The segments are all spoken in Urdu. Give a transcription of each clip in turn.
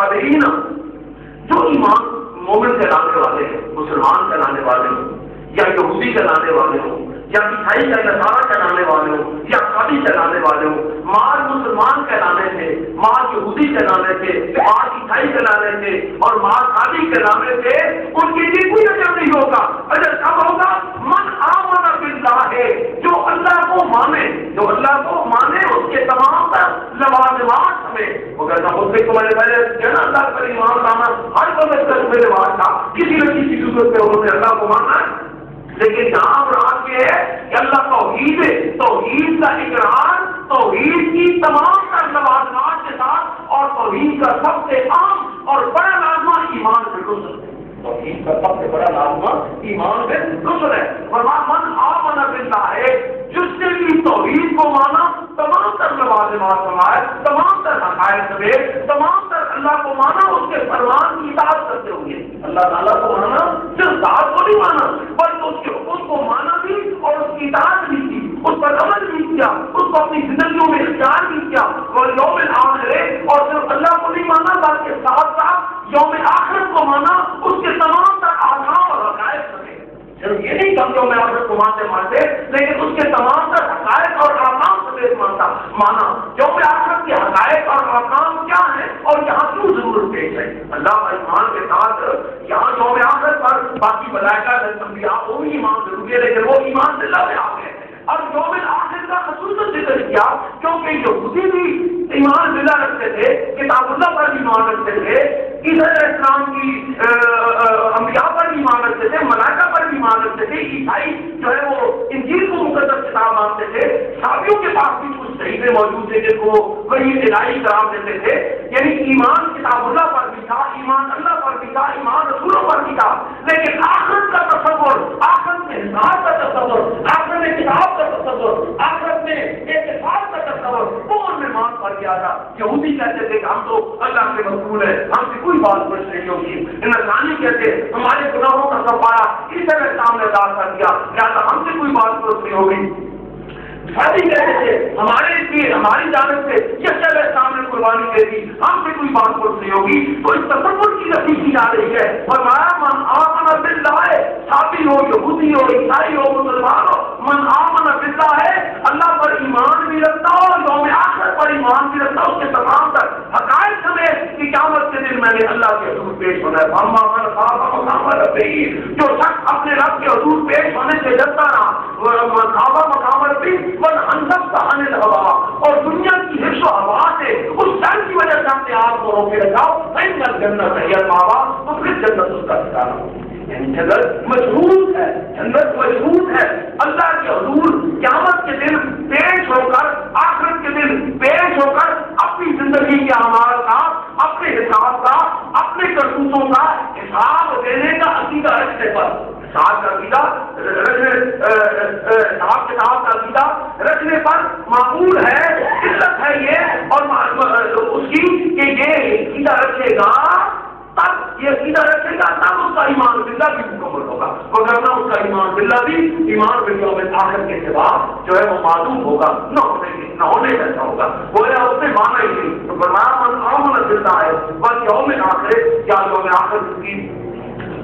صالحین جو ایمان مومن کہلانے والے ہیں، مسلمان کہلانے والے ہوں یا یہودی کہلانے والے ہوں یا عیسائی کا نصارہ کہلانے والے ہوں یا قادی کہلانے والے ہوں، مال مسلمان کہلانے سے، مال یہودی کہلانے سے، مال عیسائی کہلانے سے اور مال قادی کہلانے سے ان کے لیے کوئی اجر نہیں ہوگا۔ اجر کب ہوگا؟ من آمن باللہ ہے، جو اللہ کو مانے، جو اللہ کو مانے اس کے تمام تر لوازمات ہمیں وہ کہتا ہوں کو میں نے پہلے کہنا اللہ پر ایمان لانا ہر وقت کا میرے رواج تھا، کسی نہ کسی صورت میں انہوں نے اللہ کو ماننا ہے، لیکن یہاں مراد یہ ہے کہ اللہ توحید ہے، توحید کا اقرار توحید کی تمام تر لوازمات کے ساتھ، اور توحید کا سب سے عام اور بڑا لازمہ ایمان بالرسل ہے۔ توحید کا سب سے بڑا لازمہ ایمان بالرسل ہے۔ من آمن باللہ ہے، جس نے بھی توحید کو مانا، تمام تر لوازمات سمائے، تمام تر حقائق سمیت، تمام تر اللہ کو مانا، اس کے فرمان کی اطاعت کرتے ہوئے، اللہ تعالیٰ کو مانا، صرف ذات کو نہیں مانا بلکہ اس کے حکم کو مانا بھی اور اس کی اطاعت بھی کی، اس پر عمل بھی کیا، اس کو اپنی زندگیوں میں اختیار بھی کیا، اور یوم آخر اور صرف اللہ کو نہیں مانا بلکہ ساتھ ساتھ یوم آخرت کو مانا، اس کے تمام تر آثار اور حقائق سمیت۔ صرف یہ نہیں کم یوم آخرت کو مانتے لیکن اس کے تمام تر حقائق اور احکام سمیت مانا، یوم آخرت کے حقائق اور احکام کیا ہیں اور یہاں کیوں ضرورت پیش ہے۔ اللہ ایمان کے ساتھ یہاں یوم آخرت پر باقی ملائکہ انبیاء وہ بھی ایمان ضروری ہے، لیکن وہ ایمان باللہ میں آ گئے اور یوم آخر کا خصوصاً ذکر کیا کیونکہ یہودی بھی ایمان باللہ رکھتے تھے، کتاب اللہ پر ایمان رکھتے تھے، عیسیٰ علیہ السلام کی انبیاء پر ایمان رکھتے تھے، ملائکہ پر ایمان رکھتے تھے، عیسائی جو ہے وہ انجیل کو مقدس کتاب مانتے تھے، صحابیوں کے پاس بھی کچھ صحیفے موجود تھے جن کو وحی الہی قرار دیتے تھے، یعنی ایمان کتاب اللہ پر بھی تھا، ایمان اللہ پر بھی تھا، ایمان رسولوں پر بھی تھا، لیکن آخرت کا تصور، آخرت میں حساب کا تصور، آخرت میں کتاب کا تصور، آخرت میں اعتقاد کا تصور وہ ان میں مان پڑ گیا تھا۔ یہودی کہتے تھے کہ ہم تو اللہ کے رسول ہیں، ہم سے کوئی بات پوچھ نہیں ہوگی، نصرانی کہتے ہمارے گناہوں کا کفارہ عیسیٰ علیہ السلام نے ادا کر دیا، لہٰذا ہم سے کوئی بات پوچھ نہیں ہوگی۔ شادی کہتے تھے ہمارے لیے ہماری جانب سے یسوع علیہ السلام نے قربانی دے دی، ہم سے کوئی بات پوچھ نہیں ہوگی۔ تو اس تصور کی نفی کی جا رہی ہے، فرمایا من آمن باللہ، صحابی ہو، یہودی ہو، عیسائی ہو، مسلمان ہو، من آمن باللہ ہے اللہ پر ایمان بھی رکھتا ہو، یوم آخرت پر ایمان بھی رکھتا ہو، اس کے تمام تر حقائق سمیت کہ قیامت کے دن میں نے اللہ کے حضور پیش ہونا ہے۔ اما من خاف مقام ربہ، جو شخص اپنے رب کے حضور پیش ہونے سے ڈرتا رہا، خاف مقام ربہ عن الہوا، اور دنیا کی حرص و ہوا سے اس ڈر کی وجہ سے اپنے آپ کو روکے رکھاؤ، فإن الجنۃ ہی المأویٰ، تو پھر جنت اس کا ٹھکانہ ہوگی۔ یعنی جنت مشہور ہے، جنت مشہور ہے اللہ کے حضور قیامت کے دن پیش ہو کر، آخرت کے دن پیش ہو کر اپنی زندگی کے اعمال کا، اپنے حساب کا، اپنے کرتوتوں کا حساب دینے کا عقیدہ رکھنے پر، حساب کا عقیدہ رکھنے، حساب کتاب کا عقیدہ رکھنے پر معقول ہے، علت ہے یہ اور اس کی کہ یہ عقیدہ رکھے گا تب، یہ عقیدہ رکھے گا تب اس کا ایمان باللہ بھی مکمل ہوگا، وگرنہ اس کا ایمان باللہ بھی ایمان بالیوم الآخر کے سوا جو ہے وہ معلوم ہوگا، نہ ہونے جیسا ہوگا، وہ اس نے مانا ہی نہیں۔ تو فرمایا من آمن باللہ ہے بس یوم آخر، یا یوم آخر کی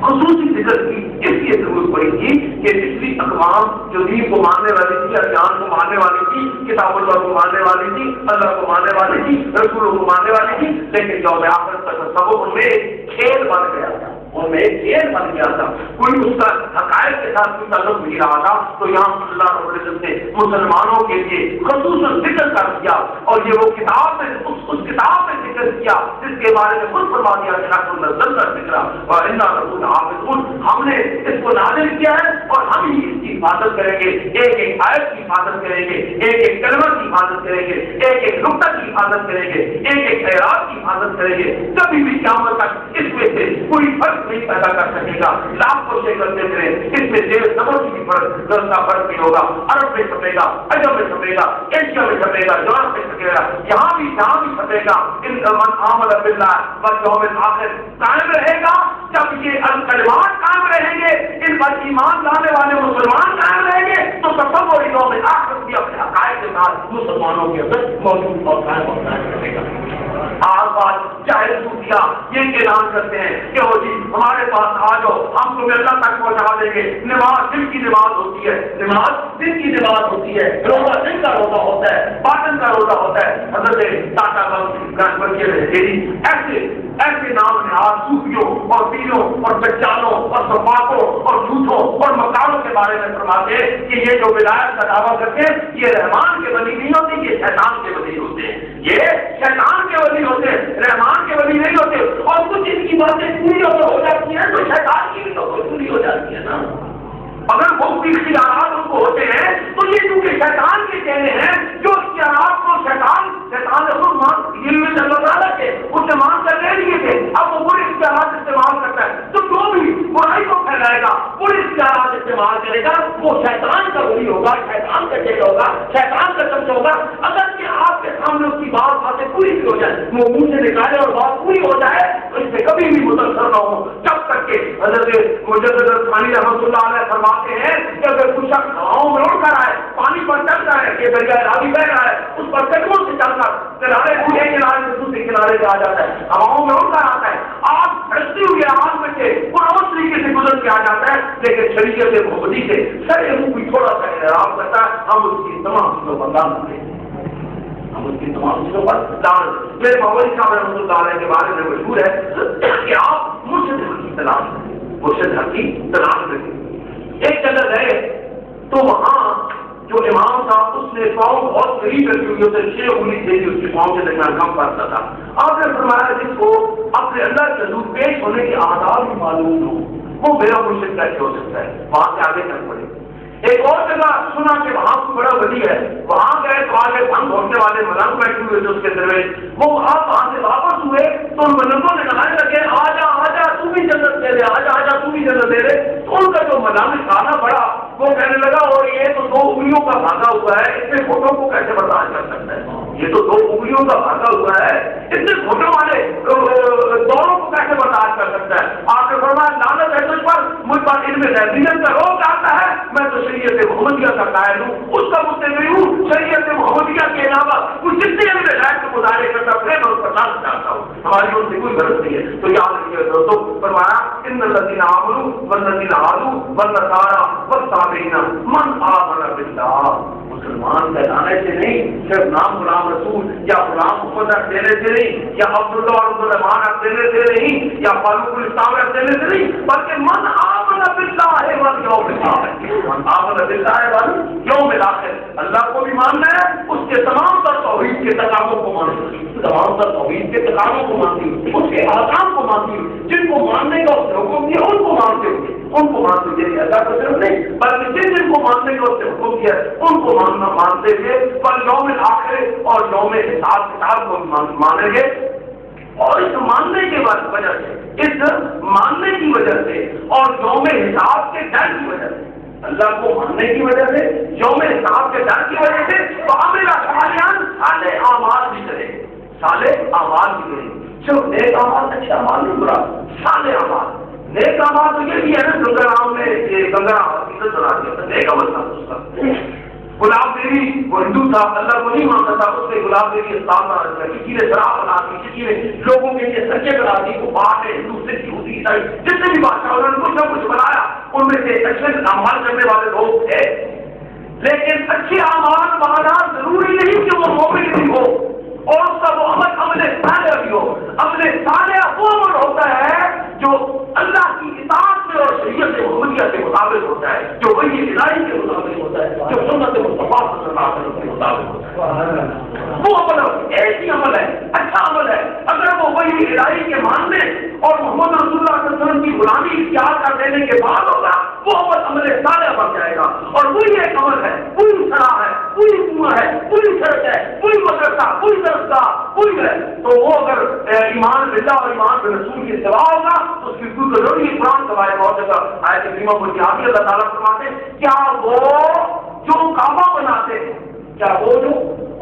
خصوصی ذکر کی اس لیے ضرورت پڑی تھی کہ پچھلی اقوام جو دین کو ماننے والی تھی، ادیان کو ماننے والی تھی، کتاب اللہ کو ماننے والی تھی، اللہ کو ماننے والی تھی، رسولوں کو ماننے والی تھی، لیکن یوم آخرت کا تصور ان میں کھیل بن گیا تھا، ان میں کھیل بن گیا تھا، کوئی اس کا حقائق کے ساتھ کوئی تعلق نہیں رہا تھا۔ تو یہاں اللہ رب العزت نے مسلمانوں کے لیے خصوصاً ذکر کر دیا، اور یہ وہ کتاب میں اس کتاب میں ذکر کیا جس کے بارے میں خود فرما دیا کہ نحن نزلنا الذکر وإنا لہ لحافظون، ہم نے اس کو نازل کیا ہے اور ہم ہی اس کی حفاظت کریں گے، ایک ایک آیت کی حفاظت کریں گے، ایک ایک کلمہ کی حفاظت کریں گے، ایک ایک نقطہ کی حفاظت کریں گے، ایک ایک اعراب کی حفاظت کریں گے، کبھی بھی قیامت تک اس میں سے کوئی فرق نہیں پیدا کر سکے گا۔ لاکھ کوشش کرتے تھے اس میں زیر زبر کی فرق نہیں ہوگا، عرب میں چھپے گا، عجم میں چھپے گا، ایشیا میں چھپے گا، یورپ میں چھپے گا، جہاں بھی چھپے گا۔ ان من آمن باللہ والیوم الآخر قائم رہے گا جب یہ کلمات قائم رہیں گے، ان پر ایمان لانے والے مسلمان قائم رہیں گے، تو تصور یوم آخرت بھی اپنے حقائق کے ساتھ مسلمانوں کے اندر موجود اور قائم رہے گا۔ آج بات چاہے صوفیہ یہ اعلان کرتے ہیں کہ وہ جی ہمارے پاس آ جاؤ ہم تمہیں اللہ تک پہنچا دیں گے. نماز دن کی نماز ہوتی ہے, نماز دن کی نماز ہوتی ہے, روزہ دن کا روزہ ہوتا ہے, باطن کا روزہ ہوتا ہے. حضرت ٹاٹا ایسے ایسے نام نہاد صوفیوں اور پیروں اور دجالوں اور سفاقوں اور جھوٹوں اور مکاروں کے بارے میں فرماتے ہیں کہ یہ جو ولایت کا دعویٰ کرتے ہیں یہ رحمان کے ولی نہیں ہوتے, یہ شیطان کے ولی ہوتے ہیں. یہ شیطان کے ولی ہوتے ہیں, رحمان کے ولی نہیں ہوتے. اور کچھ ان کی باتیں پوری ہو جاتی ہیں تو شیطان کی بھی تو پوری ہو جاتی ہے نا. اگر وہ اختیارات ان کو ہوتے ہیں تو یہ کیونکہ شیطان کے کہنے ہیں جو اختیارات کو شیطان اللہ تعالیٰ کے اسے مان کر لے لیے تھے, اب وہ برے اختیارات استعمال کرتا ہے. تو جو بھی برائی کو پھیلائے گا, برے اختیارات استعمال کرے گا, وہ شیطان کا ولی ہوگا, شیطان کا چہرہ ہوگا, شیطان کا چمچہ ہوگا. اگر کہ آپ کے سامنے اس کی باتیں پوری بھی ہو جائے, وہ منہ سے نکالے اور بات پوری ہو جائے تو اس سے کبھی بھی متاثر نہ ہو. جب تک کہ حضرت مجدد ثانی رحمۃ اللہ علیہ فرماتے ہیں کہ اگر کچھ شخص ہواؤں میں اڑ کر آئے, پانی پر چلتا ہے, یہ دریا راوی بہ رہا ہے, اس پر قدموں سے چل کر کنارے پورے کنارے سے دوسرے کنارے پہ آ جاتا ہے, ہواؤں میں اڑ کر آتا ہے, آگ بھڑکتی ہوئی آگ میں سے پراؤ طریقے سے گزر کے آ جاتا ہے, لیکن شریعت محمدی سے سر منہ بھی تھوڑا سا اعتراف کرتا ہے, ہم اس کی تمام چیزوں پر دان کرتے ہیں, ہم اس کی تمام چیزوں پر دان. میرے مولوی صاحب رحمۃ اللہ علیہ کے بارے میں مشہور ہے کہ آپ مرشد حق کی تلاش کریں, مرشد حق کی تلاش کریں. ایک جگہ گئے تو وہاں جو امام تھا اس نے پاؤں بہت قریب رکھی ہوئی اسے 6 انگلی تھی اس کے پاؤں کے درمیان کم پڑتا تھا. آپ نے فرمایا جس کو اپنے اللہ کے حضور پیش ہونے کے آداب بھی معلوم ہو وہ میرا مرشد کیسے ہو سکتا ہے. وہاں سے آگے چل پڑے. ایک اور جگہ سنا کہ وہاں کو بڑا ولی ہے, وہاں گئے تو آگے بھنگ گھوڑنے والے ملنگ بیٹھے ہوئے تھے اس کے درمیان. وہ آپ وہاں سے واپس ہوئے تو ان ملنگوں نے کہنے لگے آجا تو بھی جنت دے دے, آجا تو بھی جنت دے دے. تو ان کا جو ملنگ کھانا پڑا وہ کہنے لگا اور یہ تو 2 انگلیوں کا بھاگا ہوا ہے, اتنے فوٹوں کو کیسے برداشت کر سکتا ہے, یہ تو 2 انگلیوں کا بھاگا ہوا ہے, اتنے فوٹوں والے دونوں کو کیسے برداشت کر سکتا ہے. آپ نے فرمایا لعنت ہے تجھ پر, مجھ پر ان میں لہذیت کا روگ آتا ہے, میں تو شریعت محمدیہ کا قائل ہوں, اس کا متبع ہوں. شریعت محمدیہ کے علاوہ کچھ جتنے بھی ہدایت کے مظاہرے کرتا ہے میں اس پر ڈالنا چاہتا ہوں, ہماری ان سے کوئی غرض نہیں ہے. تو یاد رکھیے دوستوں, فرمایا ان الذین آمنوا والذین ہادوا والنصارى والتابعین من آمن باللہ. مسلمان کہلانے سے نہیں, صرف نام غلام رسول یا غلام محمد رکھ دینے سے نہیں, یا عبداللہ اور عبدالرحمان رکھ دینے سے نہیں, یا فاروق الاسلام رکھ دینے سے نہیں, بلکہ من آمن باللہ والیوم الآخر. من آمن باللہ والیوم الآخر, اللہ کو بھی ماننا ہے, اس کے تمام تر توحید کے تقاضوں کو ماننا ہے, تمام تر توحید کے تقاضوں کو مانتی ہوں, اس کے احکام کو مانتی ہوں, جن کو ماننے کا اس نے حکم دیا ان کو مانتے ہوئے, ان کو مانتے ہوئے اللہ کو صرف نہیں بلکہ جن کو ماننے کا اس نے حکم دیا ان کو مانتے ہوئے پر یوم آخر اور یوم حساب کتاب کو مانیں گے. اور اس ماننے کے وجہ سے, اس ماننے کی وجہ سے اور یوم حساب کے ڈر کی وجہ سے, اللہ کو ماننے کی وجہ سے, یوم حساب کے ڈر کی وجہ سے عامل اعمال صالح اعمال بھی کرے, صالح اعمال بھی کرے. صرف نیک اعمال, اچھے اعمال نہیں, برا صالح اعمال. نیک اعمال تو یہ بھی ہے نا, گنگا رام نے گنگا عقیدت بنا دیا تھا, نیک عمل تھا اس کا. گلاب دیوی وہ ہندو تھا, اللہ کو نہیں مانتا تھا, اس نے گلاب دیوی اسلام بنا دیا. کسی نے شراب بنا دی, کسی نے لوگوں کے لیے سچے بنا دی, وہ بات ہے ہندو سے یہودی عیسائی جتنے بھی بادشاہ انہوں نے کچھ نہ کچھ بنایا, ان میں سے اچھے اعمال کرنے والے لوگ تھے. لیکن اچھے اعمال بنانا ضروری نہیں کہ وہ مومن بھی ہو اور اس کا وہ عمل صالح بھی ہو. عمل صالح وہ عمل ہوتا ہے جو اللہ کی اطاعت میں اور شریعت محمدیہ کے مطابق ہوتا ہے, جو وہی الہی کے مطابق ہوتا ہے, جو سنت مصطفیٰ صلی اللہ علیہ وسلم کے مطابق ہوتا ہے. وہ عمل ایسی عمل ہے, اچھا عمل ہے. اگر وہ وہی الہی کے ماننے اور محمد رسول اللہ صلی اللہ علیہ وسلم کی غلامی اختیار کر دینے کے بعد ہوگا, وہ عمل صالح بن جائے گا. اور وہی ایک عمل ہے, پوری صلاح ہے, پوری کنواں ہے, پوری سڑک ہے, پوری مدرسہ, پوری درسگاہ, پوری ہے. تو وہ اگر ایمان باللہ اور ایمان بالرسول کے سوا ہوگا تو اس کی کوئی ضروری قرآن کمائے بہت جگہ آیت کریمہ کو یاد ہی اللہ تعالیٰ فرماتے ہیں کیا وہ جو کعبہ بناتے ہیں, کیا وہ جو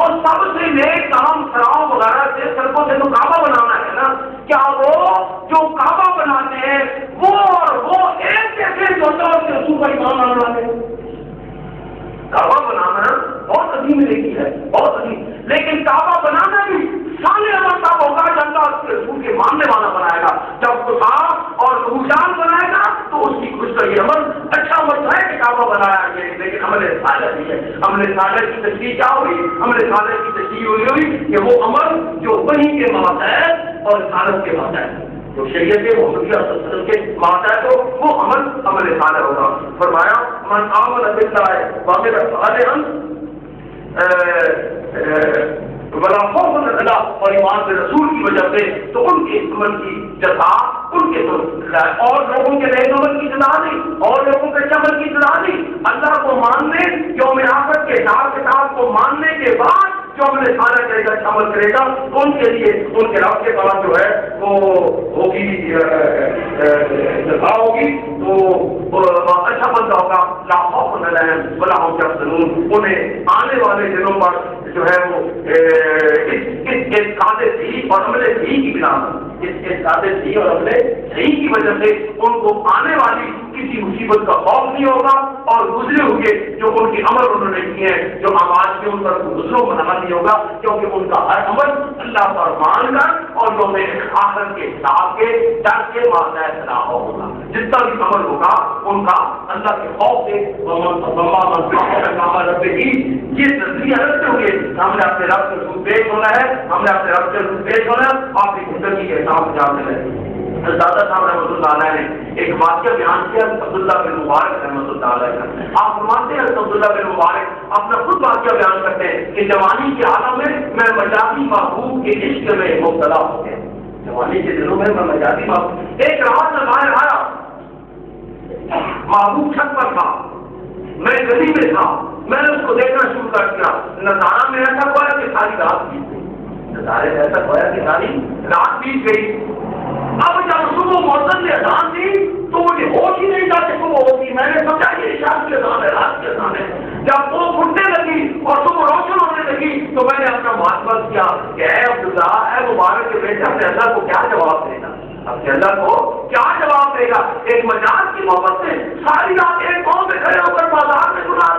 اور سب سے نیک کام سراؤں وغیرہ سے سڑکوں سے تو کعبہ بنانا ہے نا, کیا وہ جو کعبہ بناتے ہیں وہ اور وہ ایک جیسے جو رسول کا ایمان لانے والے ہیں. کعبہ بنانا بہت عظیم نیکی ہے, بہت عظیم, لیکن کعبہ بنانا بھی صالح عمل کا وہ ماننے والا بنائے گا. جب کتاب اور خوشحال بنائے گا تو اس کی خوش کا یہ عمل اچھا عمل ہے کہ کعبہ بنایا گیا. لیکن عمل صالح بھی ہے. عمل صالح کی تشریح کیا ہوئی؟ عمل صالح کی تشریح ہوئی کہ وہ عمل جو وحی کے ماتحت اور رسالت کے ماتحت جو شریعت محمدیہ صلی اللہ علیہ وسلم کے ماتحت ہو وہ عمل صالح ہوگا. فرمایا من آمن باللہ وعمل صالحا ولا خوف علیہ اور ایمان کے رسول کی وجہ سے تو ان کے عمل کی جزا ان کے اور لوگوں کے نئے عمل کی جزا نہیں اور لوگوں کے عمل کی جزا نہیں. اللہ کو ماننے یوم آخرت کے حساب کتاب کو ماننے کے بعد جو عمل صالح کرے گا عمل کرے گا تو ان کے لیے ان کے رب کے بعد جو ہے وہ ہوگی جزا ہوگی تو اچھا بندہ ہوگا. لا خوف علیہم ولا هم يحزنون. انہیں آنے والے دنوں پر جو ہے وہ اس قادر صحیح اور عمل صحیح کی بنا اس قادر صحیح اور عمل صحیح کی وجہ سے ان کو آنے والی کسی مصیبت کا خوف نہیں ہوگا. اور گزرے ہوئے جو ان کے عمل انہوں نے کیے ہیں جو آواز کے ان پر دوسروں کو نہ نہیں ہوگا کیونکہ ان کا ہر عمل اللہ پر مان کر اور جو میں آخرت کے حساب کے ڈر کے ماتحت صلاح ہوگا. جس کا بھی عمل ہوگا ان کا اللہ کے خوف سے رب ہی یہ نظریہ رکھتے ہوئے ہم نے اپنے رب سے پیش ہونا ہے. ہم نے اپنے رب سے پیش ہونا ہے. آپ کی زندگی کے حساب جانتے ہیں. دادا صاحب رحمۃ اللہ علیہ نے ایک واقعہ بیان کیا عبداللہ بن مبارک رحمۃ اللہ علیہ کا. آپ فرماتے ہیں عبداللہ بن مبارک اپنا خود واقعہ بیان کرتے ہیں کہ جوانی کے عالم میں مجازی محبوب کے عشق میں مبتلا ہو گیا. جوانی کے دنوں میں مجازی محبوب ایک رات میں باہر آیا محبوب چھت پر تھا میں گلی میں تھا میں نے اس کو دیکھنا شروع کر دیا. نظارہ میں ایسا ہوا کہ ساری رات بیت گئی. نظارے میں ایسا ہوا کہ ساری رات بیت گئی. اب جب صبح مؤذن نے اذان دی تو مجھے ہوش ہی نہیں تھا کہ صبح ہوگی. میں نے سمجھا یہ عشاء کی اذان ہے رات کی اذان ہے. جب وہ پھٹنے لگی اور صبح روشن ہونے لگی تو میں نے اپنا محاسبہ کیا کہ اے عبداللہ اے مبارک کے بیٹے اپنے اللہ کو کیا جواب دے گا. اپنے اللہ کو کیا جواب دے گا. ایک مجاز کی محبت سے ساری رات ایک قوم میں کھڑے ہو کر بازار میں گزار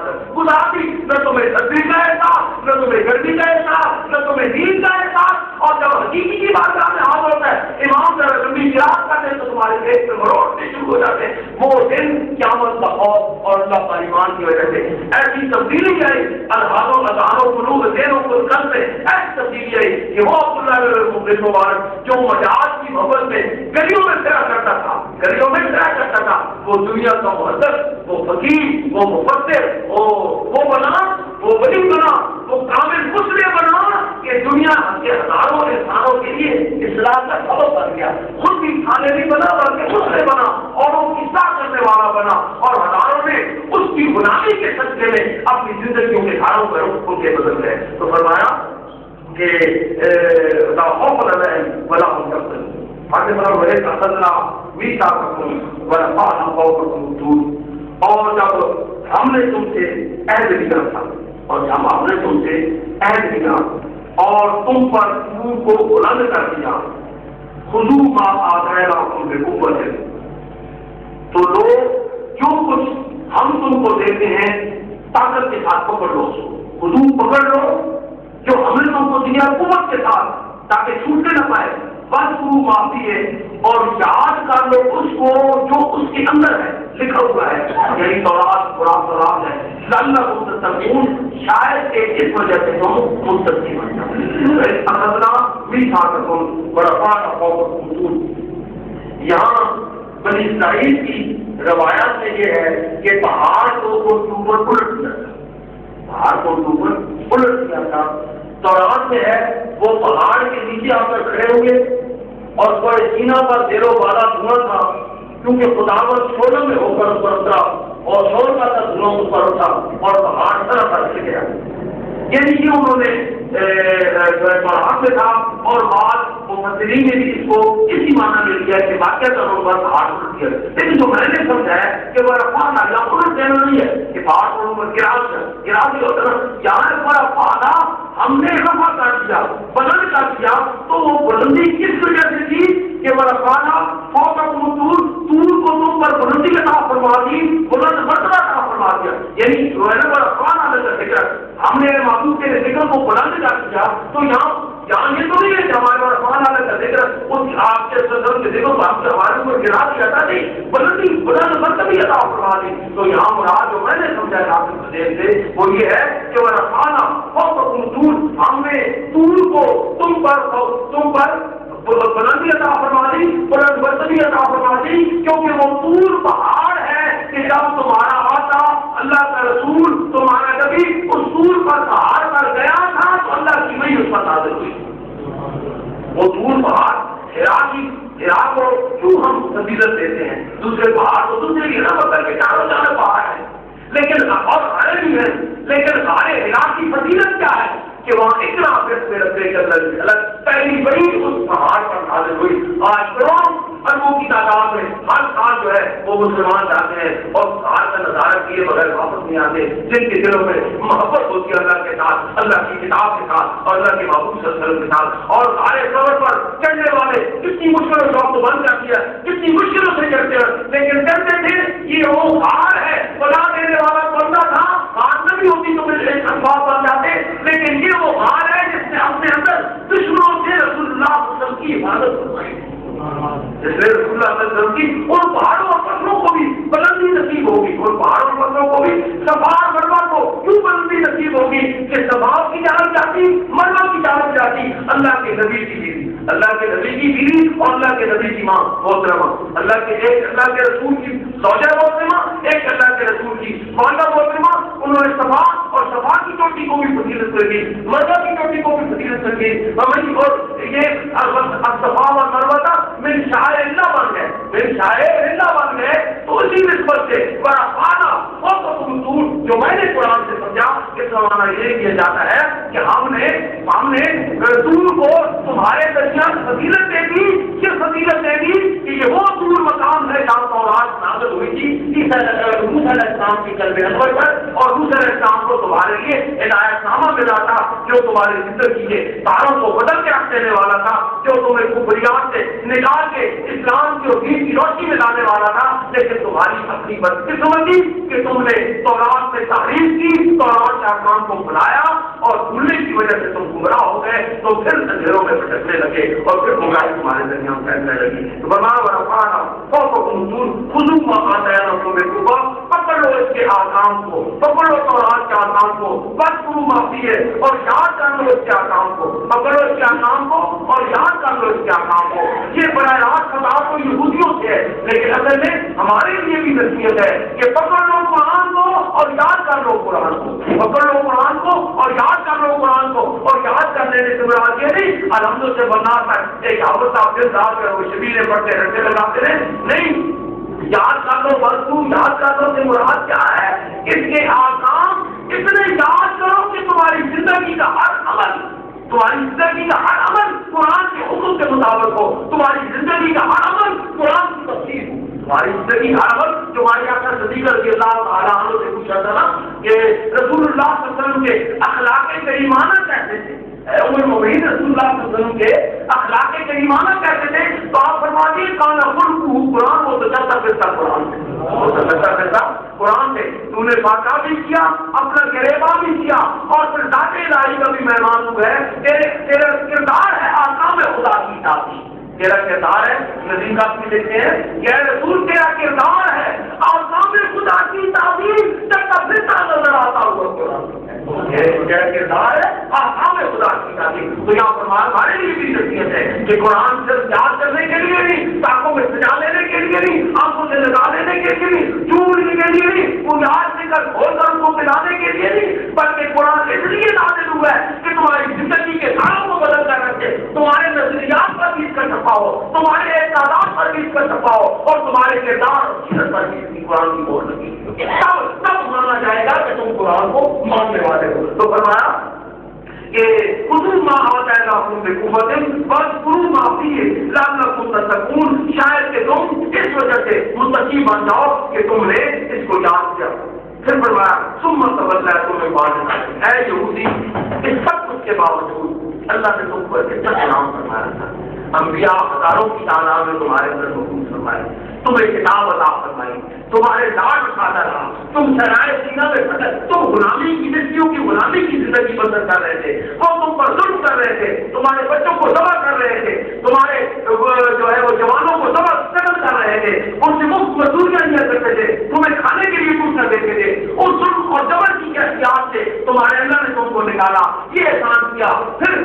دی. نہ تمہیں سردی کا احساس نہ تمہیں گرمی کا احساس نہ تمہیں نیند کا احساس. اور جب حقیقی کی بات میں حاضر ہوتا ہے امام ذرا لمبی قرات کرتے ہیں تو تمہارے پیٹ میں مروڑنے شروع ہو جاتے ہیں. وہ دن قیامت کا خوف اور اللہ کا ایمان کی وجہ سے ایسی تبدیلی آئی. الحاظوں اذانوں قلوب دینوں کو قلب میں ایسی تبدیلی آئی کہ وہ عبداللہ مبارک جو مجاز کی محبت میں گلیوں میں پھرا کرتا تھا وہ دنیا کا مہذب وہ فقیر وہ مفسر وہ بنا وہ ولی بنا وہ کامل مسلم بنا کہ دنیا کے ہزاروں انسانوں کے لیے اسلام کا سبب بن گیا. خود بھی کھانے بھی بنا بلکہ مسلم بنا اور وہ اصلاح کرنے والا بنا اور ہزاروں نے اس کی غلامی کے سلسلے میں اپنی زندگیوں کے ہاروں پر ان کے بدل گئے. تو فرمایا کہ لا خوف علیہم ولا هم يحزنون. آگے بڑا بڑے اخذنا میثاقکم ورفعنا فوقکم الطور. اور جب ہم نے تم سے عہد لیا تھا اور جب ہم نے تم سے عہد لیا اور تم پر طور کو بلند کر دیا خذوا ما آتیناکم بقوۃ تو لوگ جو کچھ ہم تم کو دیتے ہیں طاقت کے ساتھ پکڑ لو. خذوا پکڑ لو جو ہم نے تم کو دیا قوت کے ساتھ تاکہ چھوٹنے نہ پائے. بس وہ معافی ہے اور یاد کر لو اس کو جو اس کے اندر ہے لکھا ہوا ہے یعنی تورات قرآن ہے. لعلکم تتقون شاید کہ اس وجہ سے تم متقی بن جاؤ. اخذنا میثاقکم ورفعنا فوقکم الطور. یہاں بنی اسرائیل کی روایات میں یہ ہے کہ پہاڑ کو اوپر الٹ دیا تھا. پہاڑ کو اوپر الٹ دیا تھا. تورات میں ہے وہ پہاڑ کے نیچے آ کر کھڑے ہوئے اور بڑے سینا پر دیروں والا دھواں تھا کیونکہ خداوند شعلوں میں ہو کر اوپر اترا اور شور کا تھا دھواں اوپر اٹھا اور پہاڑ طرح پر گر گیا. یعنی کہ انہوں نے پہاڑ میں تھا اور بعد مفسرین نے بھی اس کو اسی معنی میں لیا کہ واقعہ کا پر پہاڑ اٹھ گیا. لیکن جو میں نے سمجھا ہے کہ وہ رفعنا یا الٹ دینا نہیں ہے کہ پہاڑ کو اوپر گرا دیا ہوتا نا. یہاں پر رفعنا ہم نے رفع کر دیا بلند کر دیا. تو وہ بلندی کس وجہ سے تھی کہ ورفعنا فوقکم الطور کو تم پر بلندی عطا فرما دی بلند مرتبہ عطا فرما دیا. یعنی ورفعنا کا ذکر ہم نے محبوب کے ذکر کو بلند کر دیا. تو یہاں یہاں یہ تو نہیں ہے کہ ہمارے پاس سبحان اللہ کا ذکر اس آپ کے صدر کے ذکر کو آپ کے ہمارے کو گرا دیا تھا نہیں بلند مرتبہ عطا فرما دی. تو یہاں مراد جو میں نے سمجھا ناصر حسین سے وہ یہ ہے کہ وہ رفعنا فوقکم طور، ہم نے طور کو تم پر بلندی عطا فرما دی، بلند مرتبی عطا فرما دی، کیونکہ وہ طور پہاڑ ہے کہ جب تمہارا آقا اللہ کا رسول تمہارا نبی اس طور پر پہاڑ پر گیا تھا تو اللہ کی وحی اس پر نازل ہوئی. وہ طور پہاڑ ہرا کو کیوں ہم فضیلت دیتے ہیں؟ دوسرے پہاڑ کو دوسرے کی نہ کر کے چاروں چاروں پہاڑ ہیں لیکن اور غارے بھی ہیں، لیکن غارے ہرا کی فضیلت کیا ہے کہ وہاں اتنا فٹ میں رکھنے کے الگ پہلی بڑی اس پہاڑ پر نازل ہوئی. آج کروڑوں اربوں کی تعداد میں ہر سال جو ہے وہ مسلمان جاتے ہیں اور پہاڑ کا نظارہ کیے بغیر واپس نہیں آتے، جن کے دلوں میں محبت ہوتی ہے اللہ کے ساتھ، اللہ کی کتاب کے ساتھ اور اللہ کے محبوب صلی اللہ علیہ وسلم کے ساتھ. اور سارے صبر پر چڑھنے والے کتنی مشکلوں سے وقت بند جاتی ہے، کتنی مشکلوں سے چڑھتے ہیں، لیکن چڑھتے تھے. یہ وہ ہار ہے، بلا دینے والا بندہ تھا، ہار نہ بھی ہوتی تو میرے ایک انفاظ بن جاتے، لیکن یہ وہ ہار ہے جس نے اپنے اندر دشمنوں سے رسول اللہ صلی اللہ علیہ وسلم کی حفاظت فرمائی. اس لیے رسول اللہ صلی اللہ علیہ وسلم کی ان پہاڑوں اور پتھروں کو بھی بلندی نصیب ہوگی، ان پہاڑوں اور پتھروں کو بھی صفا اور مروا کو کیوں بلندی نصیب ہوگی کہ صفا کی جانب جاتی، مروا کی جانب جاتی اللہ کے نبی کی بیوی، اللہ کے نبی کی بیوی اور اللہ کے نبی کی ماں محترمہ، اللہ کے رسول کی زوجہ محترمہ، ایک اللہ کے رسول کی والدہ محترمہ. انہوں نے صفا اور صفا کی چوٹی کو بھی فضیلت کر دی، مروا کی چوٹی کو بھی فضیلت کر دی. اور یہ صفا اور مروا من شاعر اللہ بن گئے، من شاعر اللہ بن گئے. تو اسی نسبت سے بڑا پانا فوقکم طور جو میں نے قرآن سے سمجھا اس کا معنی یہ کیا جاتا ہے کہ ہم نے طور کو تمہارے درمیان فضیلت دے دی. یہ فضیلت دے دی کہ یہ وہ طور مقام ہے جہاں تورات نازل ہوئی تھی موسیٰ علیہ السلام کی قلب انور پر، اور موسیٰ علیہ السلام کو تمہارے لیے ہدایت نامہ ملا تھا جو تمہاری زندگی کے تاروں کو بدل کے رکھ دینے والا تھا، جو تمہیں کفریات سے نکال کے اسلام کی اور دین کی روشنی میں لانے والا تھا. لیکن تمہاری اپنی بدقسمتی کہ تم نے تورات میں تحریف کی، تورات کے احکام کو بلایا اور بھولنے کی وجہ سے تم گمراہ ہو گئے، تو پھر اندھیروں میں بھٹکنے لگے اور پھر گمراہی تمہارے درمیان پھیلنے لگی. تو پکڑ لو اس کے احکام کو، پکڑ لو تورات کے احکام کو، بس شروع معافی ہے اور یاد کر لو اس کے احکام کو، پکڑو اس کے احکام کو اور یاد کر لو اس کے احکام کو. یہ براہ راست خطاب تو یہودیوں سے ہے، لیکن اصل میں ہمارے لیے بھی نصیحت ہے کہ پکڑ لو قرآن کو اور یاد کر لو قرآن کو، پکڑ لو قرآن کو اور یاد کر لو قرآن کو. اور یاد کر لینے سے مراد یہ نہیں الحمد سے بنا کر ایک حافظ صاحب دل صاحب ہے وہ شبیلیں پڑھتے رٹے لگاتے ہیں، نہیں. یاد کر لو برسو، یاد کر لو سے مراد کیا ہے؟ اس کے احکام اتنے یاد کرو کہ تمہاری زندگی کا ہر عمل، تمہاری زندگی کا ہر عمل قرآن کے حکم کے مطابق ہو، تمہاری زندگی کا ہر عمل قرآن کی تفسیر ہو، تمہاری زندگی ہر عمل جو ہماری آقا صدیق رضی اللہ تعالیٰ عنہ سے پوچھا تھا نا کہ رسول اللہ صلی اللہ علیہ وسلم کے اخلاق کریمانہ کیسے تھے، عمر المؤمنین رسول اللہ صلی اللہ علیہ وسلم کے اخلاق کریمانہ کیسے تھے؟ تو آپ فرماتے ہیں کانا خلقہ قرآن، وہ تو چلتا پھرتا قرآن سے، وہ تو چلتا پھرتا قرآن سے. تو نے فاقہ بھی کیا، اپنا گریبا بھی کیا اور پھر ذات الہی کا بھی مہمان ہوا ہے. تیرا کردار ہے احکام خدا کی تعظیم، تیرا کردار ہے نظیم کا بھی دیکھتے ہیں کہ رسول تیرا کردار ہے احکام خدا کی تعظیم چلتا پھرتا نظر آتا ہوا قرآن تیرا کردار ہے احکام خدا کی تعظیم. تو یہاں فرمان ہمارے لیے بھی نصیحت ہے کہ قرآن صرف یاد کرنے کے لیے نہیں، ٹاکوں میں سجا لینے کے لیے نہیں، آنکھوں سے لگا لینے کے لیے نہیں، چوڑنے کے لیے نہیں، وہ یاد سے کر کھول کر ان کو پلانے کے لیے نہیں، بلکہ قرآن اس لیے نازل ہوا ہے کہ تمہاری زندگی کے ساروں کو بدل کر رکھے، تمہارے نظریات پر بھی اس کا چھپا ہو، تمہارے اعتقادات پر بھی اس کا چھپا ہو اور تمہارے کردار اور سیرت پر بھی اس کی قرآن کی مہر لگی. تب مانا جائے گا کہ تم قرآن کو ماننے والے ہو. تو فرمایا کہ خذوا ما آتیناکم بقوۃ واذکروا ما فیہ لعلکم تتقون، شاید کہ تم اس وجہ سے متقی بن جاؤ کہ تم نے اس کو یاد کیا. پھر فرمایا ثم تولیتم من بعد ذلک، اے یہودی اس سب کچھ کے باوجود اللہ نے تم کو کتنا انعام فرمایا تھا. انبیاء ہزاروں کی تعداد میں تمہارے اندر حکومت فرمائے، تمہیں کتاب عطا فرمائی، تمہارے لاڈ اٹھاتا رہا، تم سرائے سینہ میں پھٹے، تم غلامی کی زندگیوں کی غلامی کی زندگی بسر کر رہے تھے، وہ تم پر ظلم کر رہے تھے، تمہارے بچوں کو ذبح کر رہے تھے، تمہارے جو ہے وہ جوانوں کو ذبح کر رہے تھے، ان سے مفت مزدوریاں لیا کرتے تھے، تمہیں کھانے کے لیے کچھ نہ دیتے تھے، اس ظلم اور جبر کی احتیاط سے تمہارے اللہ نے تم کو نکالا، یہ احسان کیا، پھر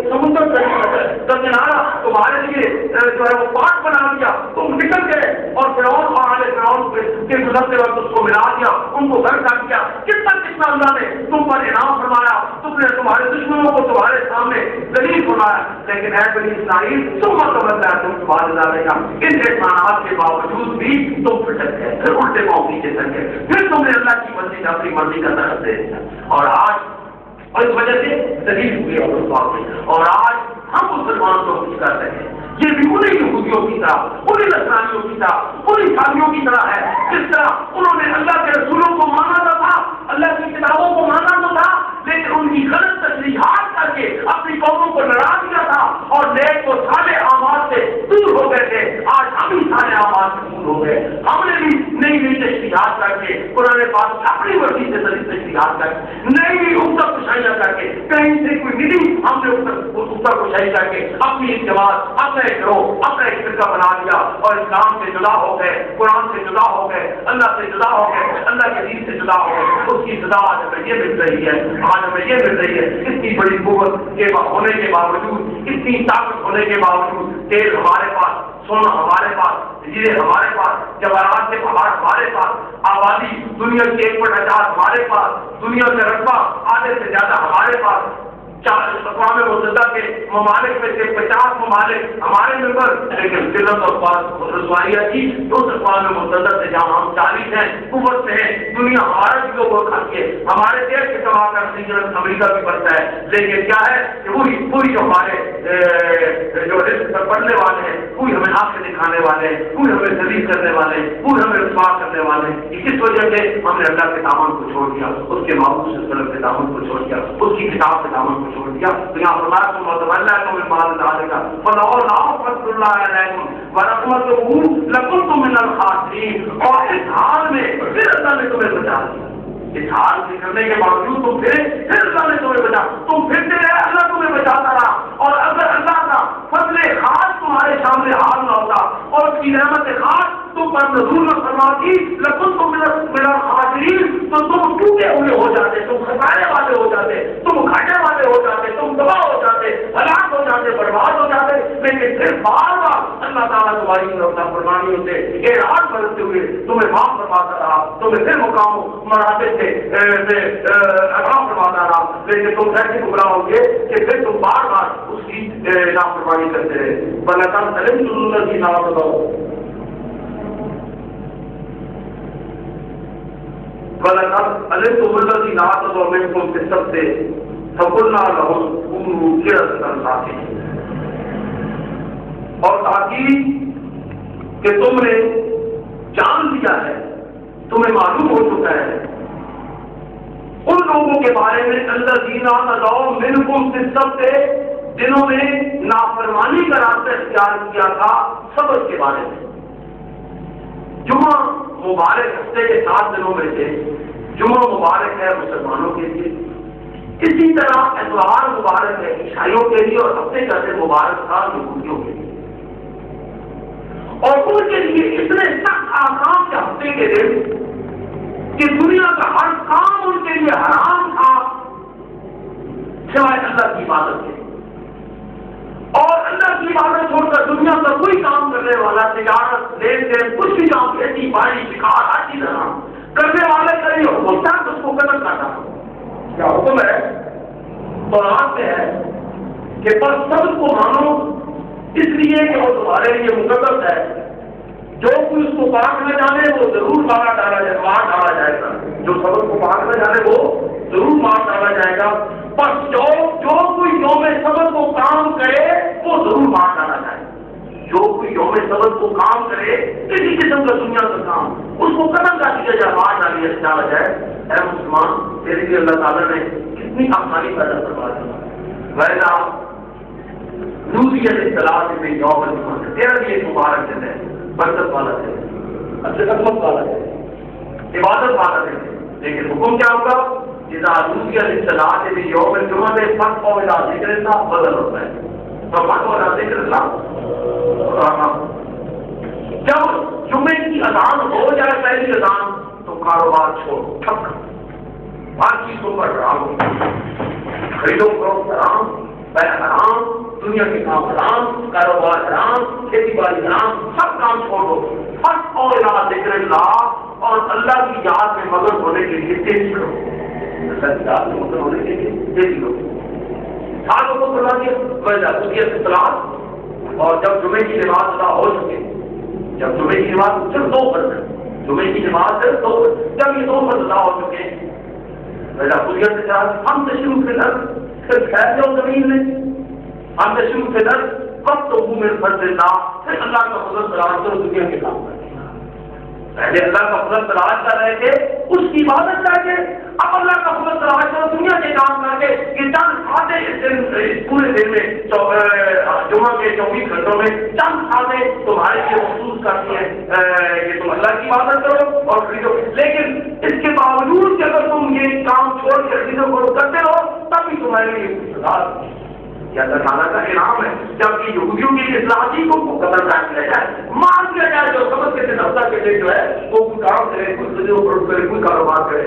سمندر کا کنارہ تمہارے لیے جو ہے وہ پاک بنا دیا، تم نکل گئے اور فرعون اور آل فرعون کے گزرتے وقت اس کو ملا دیا، ان کو گھر کر دیا، کتنا اللہ نے تم پر انعام فرمایا، تم نے تمہارے دشمنوں کو تمہارے سامنے ذلیل فرمایا، لیکن اے بنی اسرائیل تم متوجہ ہے تم سبحان اللہ کا ان احسانات کے باوجود بھی تم پھٹک گئے، پھر الٹے پاؤں پیچھے چل گئے، پھر تم نے اللہ کی مرضی کا اپنی مرضی کا طرف دے دیا، اور آج اس وجہ سے ذلیل ہوئے، اور آج ہم مسلمان کو کچھ کر رہے ہیں، یہ بھی انہیں یہودیوں کی طرح، انہیں نصرانیوں کی طرح، انہیں عیسائیوں کی طرح ہے، جس طرح انہوں نے اللہ کے رسولوں کو مانا تو تھا، اللہ کی کتابوں کو مانا تو تھا، لیکن ان کی غلط تشریحات کر کے اپنی قوموں کو لڑا دیا تھا اور نیک و صالح اعمال سے دور ہو گئے تھے۔ آج ہم ہی صالح اعمال سے دور ہو گئے، ہم نے بھی نئی تشریحات کر کے قرآن پاک اپنی مرضی سے تشریحات کر کے نئی اکتا کشائیاں کر کے کہیں سے کوئی ملی، ہم نے اکتا کشائی کر کے اپنی اجتماعات اپنا ایک گروہ اپنا ایک فرقہ بنا لیا اور اسلام سے جدا ہو گئے، قرآن سے جدا ہو گئے، اللہ سے جدا ہو گئے، اللہ کے دین سے جدا ہو گئے۔ اس کی سزا آج ہمیں یہ مل رہی ہے، آج ہمیں یہ مل رہی ہے، اتنی بڑی قوت کے ہونے کے باوجود، اتنی طاقت ہونے کے باوجود، تیل ہمارے پاس، سونا ہمارے پاس، ہیرے ہمارے پاس، جواہرات کے پہاڑ ہمارے پاس، آبادی دنیا کی 1/1000 ہمارے پاس، دنیا کا رقبہ آدھے سے زیادہ ہمارے پاس، اقوام متحدہ کے ممالک میں سے 50 ممالک ہمارے ممبر، لیکن قلت اور رسوائیاں کی اس اقوام متحدہ سے جہاں ہم 40 ہیں، قوت سے ہیں، دنیا ہمارا بھی لوگوں کھاتی ہے، ہمارے دیش کے کما کر امریکہ بھی بڑھتا ہے، لیکن کیا ہے کہ وہی جو ہمارے جو رزق پر پڑھنے والے ہیں، کوئی ہمیں آنکھیں دکھانے والے ہیں، کوئی ہمیں ذلیل کرنے والے ہیں، کوئی ہمیں رسوا کرنے والے ہیں۔ یہ کس وجہ سے ہم نے اللہ کے دامن کو چھوڑ دیا، اس کے محبوب صلی اللہ علیہ وسلم کے دامن کو چھوڑ دیا، اس کی کتاب کے دامن کو چھوڑ دیا۔ تو یہاں فرمایا تم متولہ تم بعد ذلک فلولا فضل اللہ علیکم ورحمتہ لکنتم من الخاسرین، اور اس حال میں پھر اللہ نے تمہیں بچا دیا، اس حال سے کرنے کے باوجود تم پھر اللہ نے تمہیں بچا، تم پھرتے رہے، اللہ تمہیں بچاتا رہا، اور اگر اللہ کا فضل خاص تمہارے سامنے حال نہ ہوتا اور اس کی رحمت خاص تم پر نزول نہ فرماتی لکنتم من الخاسرین، تو تم ٹوٹے ہوئے ہو جاتے، تم خسارے والے ہو جاتے، تم گھاٹے والے ہو جاتے، تم تباہ ہو جاتے، ہلاک ہو جاتے، برباد ہو جاتے، لیکن پھر بار بار اللہ تعالیٰ تمہاری طرف فرمانی ہوتے، اعراض کرتے ہوئے تمہیں معاف فرماتا رہا، تمہیں پھر مقام مراتب سے عطا فرماتا رہا، لیکن تم ایسے گمراہ ہو گے کہ پھر تم بار بار اس کی نافرمانی کرتے رہے۔ بلکہ سلم اللہ کی نام بتاؤ بلکہ علم الذی نعت و منکم کے سب سے فقلنا لهم كونوا قردة خاسئین، اور تاکید کہ تم نے جان لیا ہے، تمہیں معلوم ہو چکا ہے ان لوگوں کے بارے میں الذی نعت و منکم کے سب سے جنہوں نے نافرمانی کا راستہ اختیار کیا تھا، صبر کے بارے میں۔ جمعہ مبارک ہفتے کے 7 دنوں میں سے جمعہ مبارک ہے مسلمانوں کے لیے، اسی طرح اتوار مبارک ہے عیسائیوں کے لیے، اور ہفتے کا دن مبارک تھا یہودیوں کے لیے، اور ان کے لیے اتنے سخت احکام کے ہفتے کے دن کہ دنیا کا ہر کام ان کے لیے حرام تھا سوائے اللہ کی عبادت کے، اور اللہ کی عبادت چھوڑ کر دنیا کا کوئی کام کرنے والا، تجارت لین دین کچھ بھی کام، کھیتی باڑی شکار ہر چیز کرنے والے کا یہ حکم تھا کہ اس کو قتل کرنا۔ کیا حکم ہے؟ قرآن میں ہے کہ بس سب کو مانو، اس لیے کہ وہ تمہارے لیے مقدس ہے، جو کوئی اس کو پاک نہ جانے وہ ضرور مار ڈالا جائے گا، جو سبق کو پاک نہ جانے وہ ضرور مار ڈالا جائے گا، بس جو کوئی یوم سبت کو کام کرے وہ ضرور مار ڈالا جائے گا، جو کوئی یوم سبت کو کام کرے کسی قسم کا دنیا کا کام، اس کو قتل کر دیا جائے، مار ڈالا جائے۔ اے مسلمان، تیرے لیے اللہ تعالیٰ نے کتنی آسانی پیدا کروا دی، ویسا دوسری اطلاع میں یوم الجمعہ، تیرا بھی ایک مبارک دن ہے، برکت والا دن ہے، عظمت والا دن ہے، عبادت والا دن ہے، لیکن حکم کیا ہوگا؟ اذا دوسری اطلاع میں یوم الجمعہ میں فرق اور ذکر اللہ بدل ہوتا ہے، تو فرق اور ذکر اللہ جب جمعے کی اذان ہو جائے پہلی اذان تو کاروبار چھوڑ ٹھپ، ہر چیزوں پر حرام، خریدو فروخت حرام، بیع حرام، دنیا کے کام حرام، کاروبار حرام، کھیتی باڑی حرام، سب کام چھوڑو، فرق اور ذکر اللہ اور اللہ کی یاد میں مگن ہونے کے لیے تیزی کرو، اللہ کی یاد میں مگن ہونے کے لیے تیزی کرو۔ ساتھ کو بتا دیا وجہ اس کی اطلاع، اور جب جمعے کی نماز ادا ہو چکے، جب جمعے کی نماز صرف 2 فرض، جمعے کی نماز صرف 2 فرض، جب یہ 2 فرض ادا ہو چکے وجہ خودیت کے ساتھ ہم تشریف کے در پھر پھیل جاؤ زمین میں، ہم تشریف کے در وقت تو میں فرض اللہ، پھر اللہ کا فضل تلاش کرو دنیا کے کام کریں، پہلے اللہ کا فضل تلاش کر رہے تھے اس کی عبادت کر کے، اب اللہ کا فضل تلاش کرو دنیا کے کام کر کے، یہ چند کھاتے اس پورے دن میں جمعہ کے 24 گھنٹوں میں چند کھاتے تمہارے لیے محسوس کرتی ہیں کہ تم اللہ کی عبادت کرو اور خریدو، لیکن اس کے باوجود کہ اگر تم یہ کام چھوڑ کے خریدو کو کرتے رہو تب بھی تمہارے لیے سزا یا تعالیٰ کا انعام ہے، جبکہ یہودیوں کی اصلاحی کو قتل کر دیا جائے، مار دیا جائے، جو سمجھ کے دن ہفتہ کے لیے جو ہے وہ کوئی کام کرے، کوئی کاروبار کرے،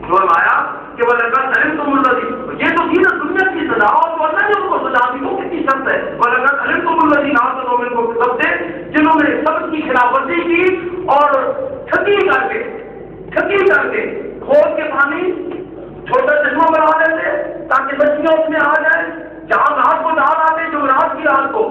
جو آیا کہ وہ لگا سلم تم الذی، یہ تو سیدھا دنیا کی سزا، اور تو اللہ نے ان کو سزا دی، وہ کتنی شرط ہے، وہ لگا سلم تم الذی نہ تو میں کو سب سے جنہوں نے سب کی خلاف ورزی کی اور ٹھگی کر کے کھود کے پانی چھوٹا چشمہ بنا دیتے تاکہ بچیاں اس میں آ جائیں، جہاں رات کو ڈال آتے، جو رات کی رات کو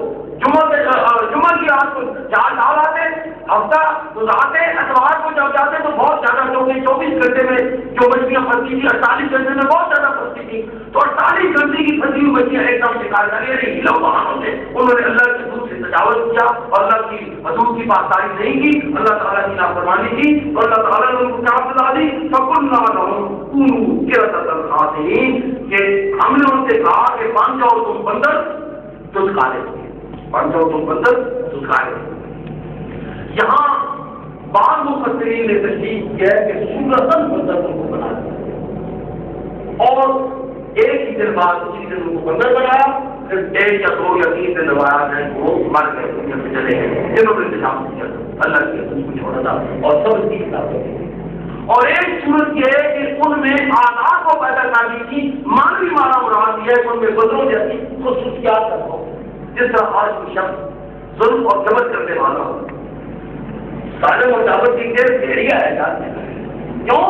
جمعہ کی رات کو جہاں ڈال آتے، ہفتہ گزارتے، اتوار کو جب جاتے تو بہت زیادہ، کیونکہ 24 گھنٹے میں جو مچھلیاں پھنسی تھی 48 گھنٹے میں بہت زیادہ پھنسی تھی، تو 48 گھنٹے کی پھنسی ہوئی مچھلیاں ایک دم شکار کر رہی ہلو بہانوں سے، انہوں نے اللہ کے حدود سے تجاوز کیا اور اللہ کی حدود کی پاسداری نہیں کی، اللہ تعالیٰ کی نافرمانی کی، اور اللہ تعالیٰ نے ان کو کیا سزا دی؟ فَقُلْنَا لَهُمْ كُونُوا قِرَدَةً خَاسِئِينَ، کہ ہم نے ان سے کہا کہ بن جاؤ تم بندر دھتکارے، بن جاؤ تم بندر دھتکارے۔ یہاں بعض مفسرین نے تشریح کیا ہے کہ صورتاً بندر ان کو بنا دیا، اور ایک ہی دن بعد اسی دن ان کو بندر بنایا، پھر 1 یا 2 یا 3 دن روایات ہیں وہ مر گئے، دنیا سے چلے گئے، جنہوں نے انتظام کیا اللہ کی حدود کو چھوڑا تھا اور سب اس کی کتاب ہوئی۔ اور ایک صورت یہ ہے کہ ان میں آزاد کو پیدا کرنے کی مانوی مانا مراد یہ ہے کہ ان میں بدروں جیسی خصوصیات رکھو، جس طرح آج کوئی شخص ظلم اور جبر کرنے والا ہو، سارے مطابق کی دیر بھیڑیا ہے جانتے ہیں کیوں؟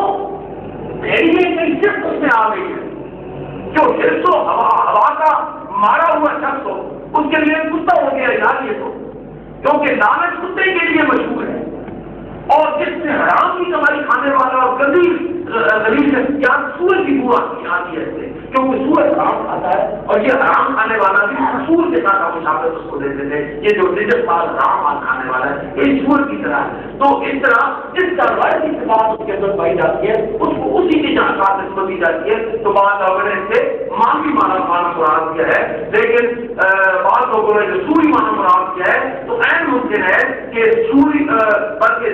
بھیڑیے کی صرف اس میں آ گئی ہے، جو حرص و ہوا کا مارا ہوا شخص ہو اس کے لیے کتا ہو گیا علاج یہ تو، کیونکہ لالچ کتے کے لیے مشہور ہے، اور جس میں حرام کی کمائی کھانے والا اور غریب شخصیات سور کی بو آتی ہے، کیونکہ سور حرام کھاتا ہے اور یہ حرام کھانے والا بھی سور کے ساتھ مشابہت اس کو دیتے تھے، یہ جو رزق مال حرام مال کھانے والا ہے یہ سور کی طرح ہے، تو اس طرح جس کاروبار کی بات اس کے اندر پائی جاتی ہے اس کو اسی کی جانکار نسبت دی جاتی ہے، تو بعض لوگوں نے اس سے مانوی مانا مراد کیا ہے، لیکن بعض لوگوں نے جو سوری مانا مراد کیا ہے، تو عین ممکن ہے کہ سوری بلکہ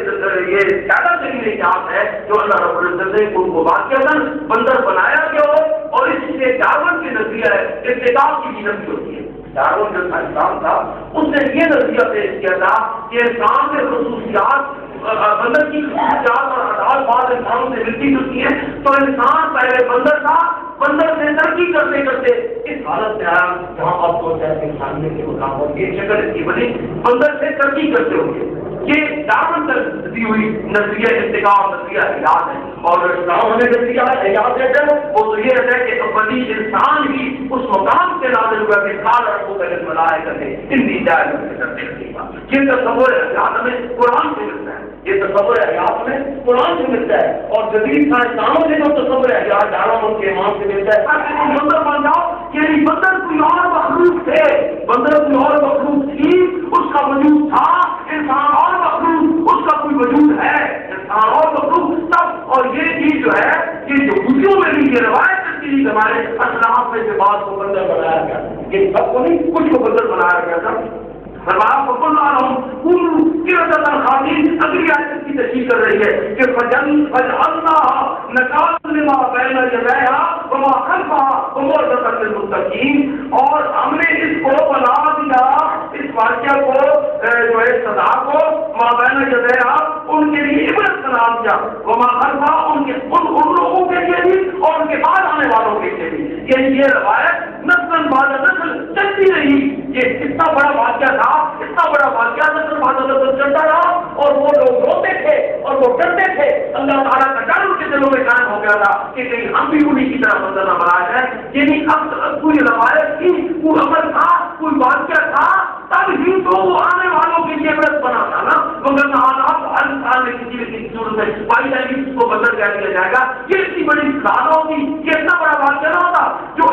یہ زیادہ ترین احتیاط ہے جو اللہ رب العزت نے ان کو واقعہ بندر بنایا گیا ہو، اور اس سے ڈارون کی نظریہ ہے اتفاق کی بھی نفی ہوتی ہے، ڈارون جو انسان تھا اس نے یہ نظریہ پیش کیا تھا کہ انسان کے خصوصیات بندر کی خصوصیات اور عدالت بعض انسانوں سے ملتی جلتی ہیں، تو انسان پہلے بندر تھا، بندر سے ترقی کرتے کرتے اس حالت میں آیا جہاں آپ کو چاہتے ہیں انسانیت کے مقام پر یہ شکل اس کی بنی، بندر سے ترقی کرتے ہوں گے، یہ ڈارون دی ہوئی نظریہ ارتقاء اور نظریہ حیات ہے، اور ڈارون نے نظریہ حیات دیتا ہے وہ تو یہ رہتا ہے کہ ابدی انسان ہی اس مقام سے نازل ہوا کہ کال رکھو پہلے بنائے کرتے ہندی جائے کرتے یہ تصور حیات میں قرآن سے ملتا ہے، یہ تصور حیات میں قرآن سے ملتا ہے، اور جدید سائنسدانوں سے جو تصور حیات ڈارون کے امام سے ملتا ہے، تاکہ تم بندر بن جاؤ، یعنی بندر کوئی اور مخلوق تھے، بندر کوئی اور مخلوق تھی، اس کا وجود تھا، انسان اور مخلوق اس کا کوئی وجود ہے، انسان اور مخلوق سب، اور یہ چیز جو ہے یہ یہودیوں میں بھی یہ روایت چلتی ہے ہمارے اسلام میں سے بعض کو بندر بنایا گیا، یہ سب کو نہیں کچھ کو بندر بنایا فرمایا اگلی آیت کی تشریح کر رہی ہے کہ اور ہم نے اس کو بنا دیا، اس واقعہ کو جو ہے سزا کو ما بین یدیہا ان کے لیے عبرت قرار دیا، وما خلفہا ان لوگوں کے لیے بھی اور ان کے بعد آنے والوں کے لیے بھی. یہ روایت نسل بعد نسل چلتی رہی. یہ اتنا بڑا واقعہ تھا، اتنا بڑا واقعہ نسل بعد نسل چلتا رہا اور وہ لوگ روتے تھے اور وہ ڈرتے تھے. اللہ تعالیٰ کا ڈر ان کے دلوں میں قائم ہو گیا تھا کہ کہیں ہم بھی انہیں کی طرح منظر نہ بنا جائے. یعنی اب کوئی روایت تھی، کوئی عمل تھا، کوئی واقعہ تھا، تب ہی تو وہ آنے والوں کے لیے عبرت بنا تھا نا. مگر حالات ہر انسان میں کسی کی صورت میں پائی جائے گی، اس کو بدل کر دیا جائے گا. یہ اتنی بڑی مثال ہوگی، یہ اتنا بڑا واقعہ نہ ہوتا جو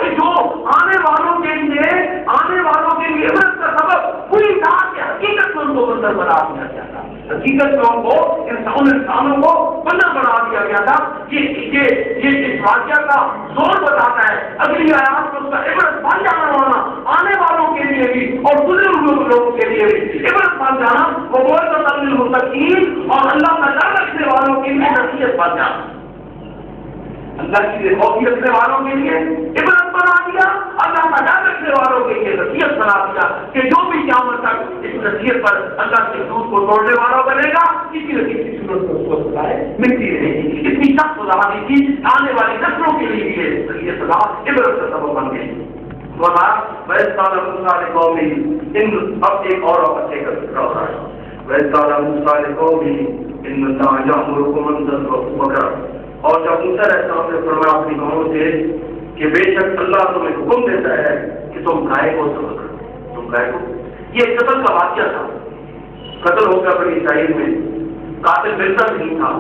آنے والوں کے لیے عبرت کا سبب کوئی تھا کہ حقیقت میں ان کو بندر بنا دیا گیا تھا. حقیقت میں ان کو انسانوں کو بندر بنا دیا گیا تھا. یہ اس واقعہ کا زور بتاتا ہے. اگلی آیات میں اس کا عبرت بن جانا ہونا آنے والوں کے لیے بھی اور گزرے ہوئے لوگوں کے لیے بھی عبرت بن جانا، وہ موعظۃ للمتقین اور اللہ کا ڈر رکھنے والوں کے لیے نصیحت بن جانا. اللہ کی خوفی رکھنے والوں کے لیے عبرت بنا دیا، اللہ کا ڈر رکھنے والوں کے لیے نصیحت بنا دیا کہ جو بھی قیامت تک اس نصیحت پر اللہ کے حدود کو توڑنے والا بنے گا، کسی نہ کسی صورت میں اس کو سزائیں ملتی رہے گی. اتنی سخت سزا دی تھی، آنے والی نسلوں کے لیے یہ سزا عبرت کا سبب بن گئی. اب ایک اور اچھے کا ذکر ہو رہا ہے. اور جب موسیٰ علیہ السلام نے فرمایا اپنی قوموں سے کہ بے شک اللہ تمہیں حکم دیتا ہے کہ تم گائے کو ذبح کرو، تم گائے کو. یہ قتل کا واقعہ تھا، قتل ہو گیا بنی اسرائیل میں، قاتل ملتا نہیں تھا.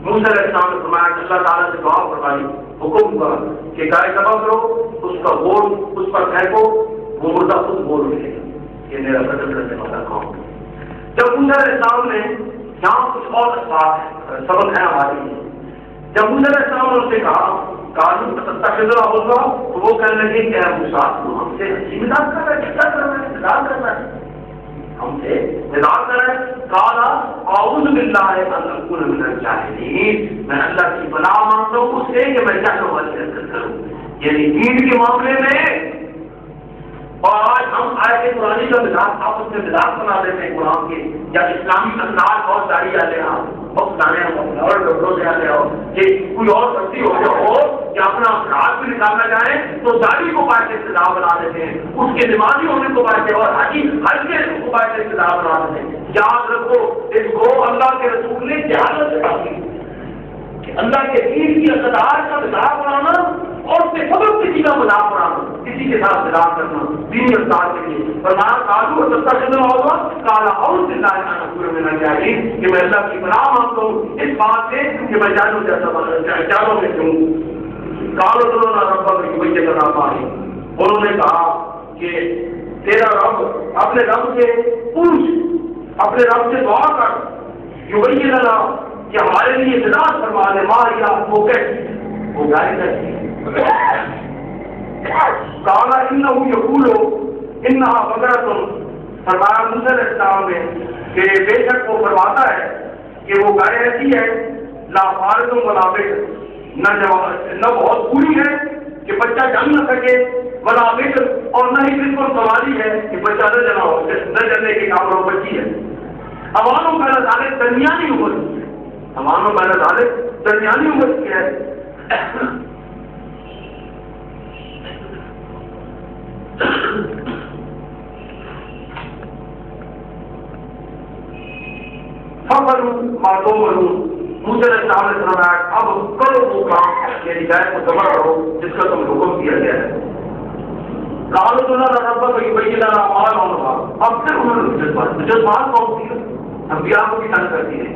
موسیٰ علیہ السلام نے فرمایا کہ اللہ تعالیٰ سے دعا فرمائی، حکم ہوا کہ گائے ذبح کرو، اس کا گوشت اس پر پھینکو، وہ مردہ خود بول ملے گا. یہ میرا قتل کرنے والا قوم. جب موسیٰ علیہ السلام نے یہاں کچھ اور سبق ہے ہمارے لیے. جب موسیٰ علیہ السلام نے اسے کہا ہوگا تو وہ کہنے لگے کہ موسیٰ تو ہم سے ہنسی مذاق کر رہا ہے، کیا کر رہا ہے، مذاق کر رہا ہے، ہم سے مذاق کر رہا ہے. قال اعوذ باللہ ان اکون من الجاہلین، میں اللہ کی پناہ مانگتا ہوں اس سے کہ میں جہل والی حرکت کروں. یعنی دین کے معاملے میں. اور آج ہم آیت قرآنی کا مذاق آپس میں مذاق بنا دیتے ہیں قرآن کے، یا اسلامی انداز بہت ساری آتے ہیں بہت سارے اور ڈاکٹروں سے آتے ہو کہ کوئی اور سختی ہو جائے ہو کہ اپنا راج بھی نکالنا چاہیں تو داڑھی کو پائے سے سزا بنا دیتے ہیں، اس کے نمازی ہونے کو پائے اور حج کے کو پائے سے سزا بنا دیتے ہیں. یاد رکھو اس کو اللہ کے رسول نے جہالت سے کافی کہ اللہ کے دین کی اقدار کا مذاق بنانا اور اس کے سبب کسی کا مذاق بنانا، کسی کے ساتھ مذاق کرنا دینی اقدار کے لیے. فرمایا کالو اور سب کا ہوگا کالا اور کہ میں اللہ کی پناہ مانگتا ہوں اس بات سے کہ میں جانوں جانوں میں ہوں. کالو دونوں نہ ربا وہی کرنا پائے. انہوں نے کہا کہ تیرا رب اپنے رب سے پوچھ، اپنے رب سے دعا کر جو وہی لگا کہ ہمارے لیے ہدایت فرما دے. ماں یا وہ کیسی وہ گائے کیسی کالا انہو یقولو انہا بقرۃ. فرمایا موسیٰ علیہ السلام نے کہ بے شک وہ فرماتا ہے کہ وہ گائے ایسی ہے لا فارض ولا بکر، نہ بہت بری ہے کہ بچہ جن نہ سکے، ولا بکر اور نہ ہی بالکل سواری ہے کہ بچہ نہ جلنے کے کاموں بچی ہے. امانوں کا نظارے درمیانی عمر کی ہے، امانوں کا نظارے درمیانی عمر کی ہے. موسیٰ علیہ السلام نے فرمایا اب کرو وہ کام یعنی گائے کو ذبح کرو جس کا تم حکم دیا گیا ہے. قالوا لنا ربك يبين لنا ما لونها. اب پھر انہوں نے جذبات کون سی انبیاء کو بھی تنگ کرتی ہے.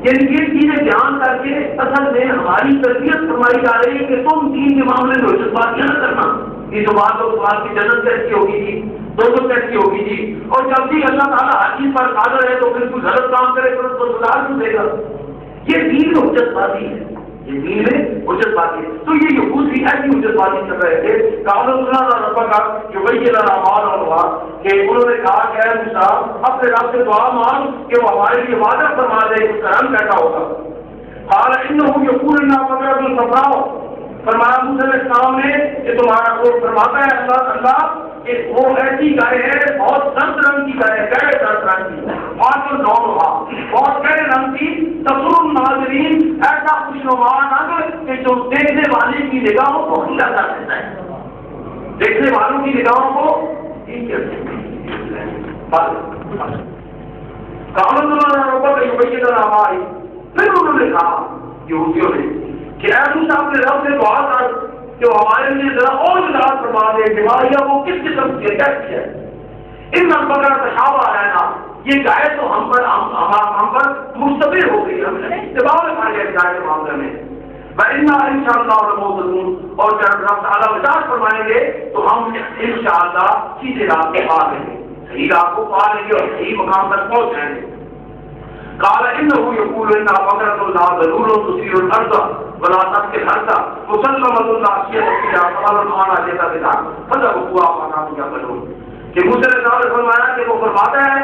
یعنی یہ چیزیں بیان کر کے اصل میں ہماری تربیت فرمائی جا رہی ہے کہ تم دین کے معاملے میں جذبات نہ کرنا. یہ جو بات لوگ بات کی جنت کیسی ہوگی جی، دو کیسی ہوگی جی، اور جب بھی اللہ تعالیٰ ہر چیز پر قادر ہے تو پھر کوئی غلط کام کرے تو اس کو سزا کیوں دے گا. یہ دین حجت بازی ہے، یہ دین میں حجت بازی. تو یہ یہود بھی ایسی حجت بازی کر رہے تھے. قالوا ادع ربک یبین لنا ما لونها کہ انہوں نے کہا کہ اے موسیٰ اپنے رب سے دعا مانگ کہ وہ ہمارے لیے وعدہ فرما دے اس کا رنگ کیسا ہوگا. قال انه یقول انها بقرة صفراء. فرمایا موسیٰ علیہ السلام نے کہ تمہارا وہ فرماتا ہے اللہ کہ وہ ایسی گائے ہے بہت سرد رنگ کی گائے ہے, گہرے سرد رنگ کی, اور بہت گہرے رنگ کی, تسر الناظرین, ایسا خوشنما رنگ کہ جو دیکھنے والے کی نگاہوں کو ہلا کر دیتا ہے, دیکھنے والوں کی نگاہوں کو پھر انہوں نے کہا یہودیوں نے کہ اے موسیٰ اپنے رب سے دعا کر کہ وہ ہمارے لیے ذرا اور وضاحت فرما دے بیماریاں وہ کس قسم کی ہے. ان بقرہ تشابہ رہنا, یہ گائے تو ہم پر مستبر ہو گئی, ہم نے اتباع میں پا لیا گائے کے معاملے میں. وَإِنَّا إِنْ شَاءَ اللَّهُ لَمُهْتَدُونَ, اور جب رب تعالیٰ وضاحت فرمائیں گے تو ہم انشاءاللہ سیدھے راہ کو پا لیں گے, صحیح راہ کو پا لیں گے اور صحیح مقام تک پہنچ جائیں گے. قال انه يقول انها بقرة لا ذلول تثير الارض ولا تسقي الحرث مسلمة لا شيء فيها فقال انا جئت بالحق فذوقوا ما كانوا يعملون. کہ موسیٰ علیہ السلام نے فرمایا کہ وہ فرماتا ہے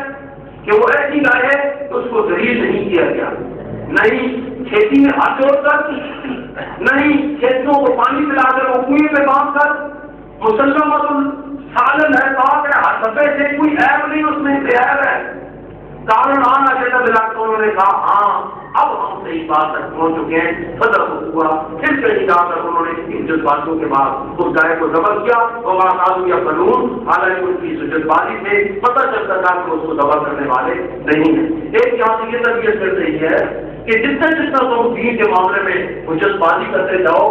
کہ وہ ایسی گائے ہے اس کو ذلیل نہیں کیا گیا, نہیں کھیتی میں ہاتھ جوڑ کر, نہیں کھیتوں کو پانی پلا کر وہ کنویں میں باندھ کر, مسلمۃ سالم ہے, پاک ہے, ہر صفحے سے کوئی عیب نہیں اس میں بے عیب ہے. کارن آنا جیسا ملا تو انہوں نے کہا ہاں اب ہم صحیح بات تک پہنچ چکے ہیں. فضل ہوا پھر کہیں جا کر انہوں نے ان جذباتوں کے بعد اس گائے کو ذبح کیا اور وہاں یا قانون حالانکہ ان کی جذباتی سے پتہ چلتا تھا کہ اس کو ذبح کرنے والے نہیں ہیں. ایک یہاں سے یہ تربیت چل رہی ہے کہ جتنا تم دین کے معاملے میں جذباتی کرتے جاؤ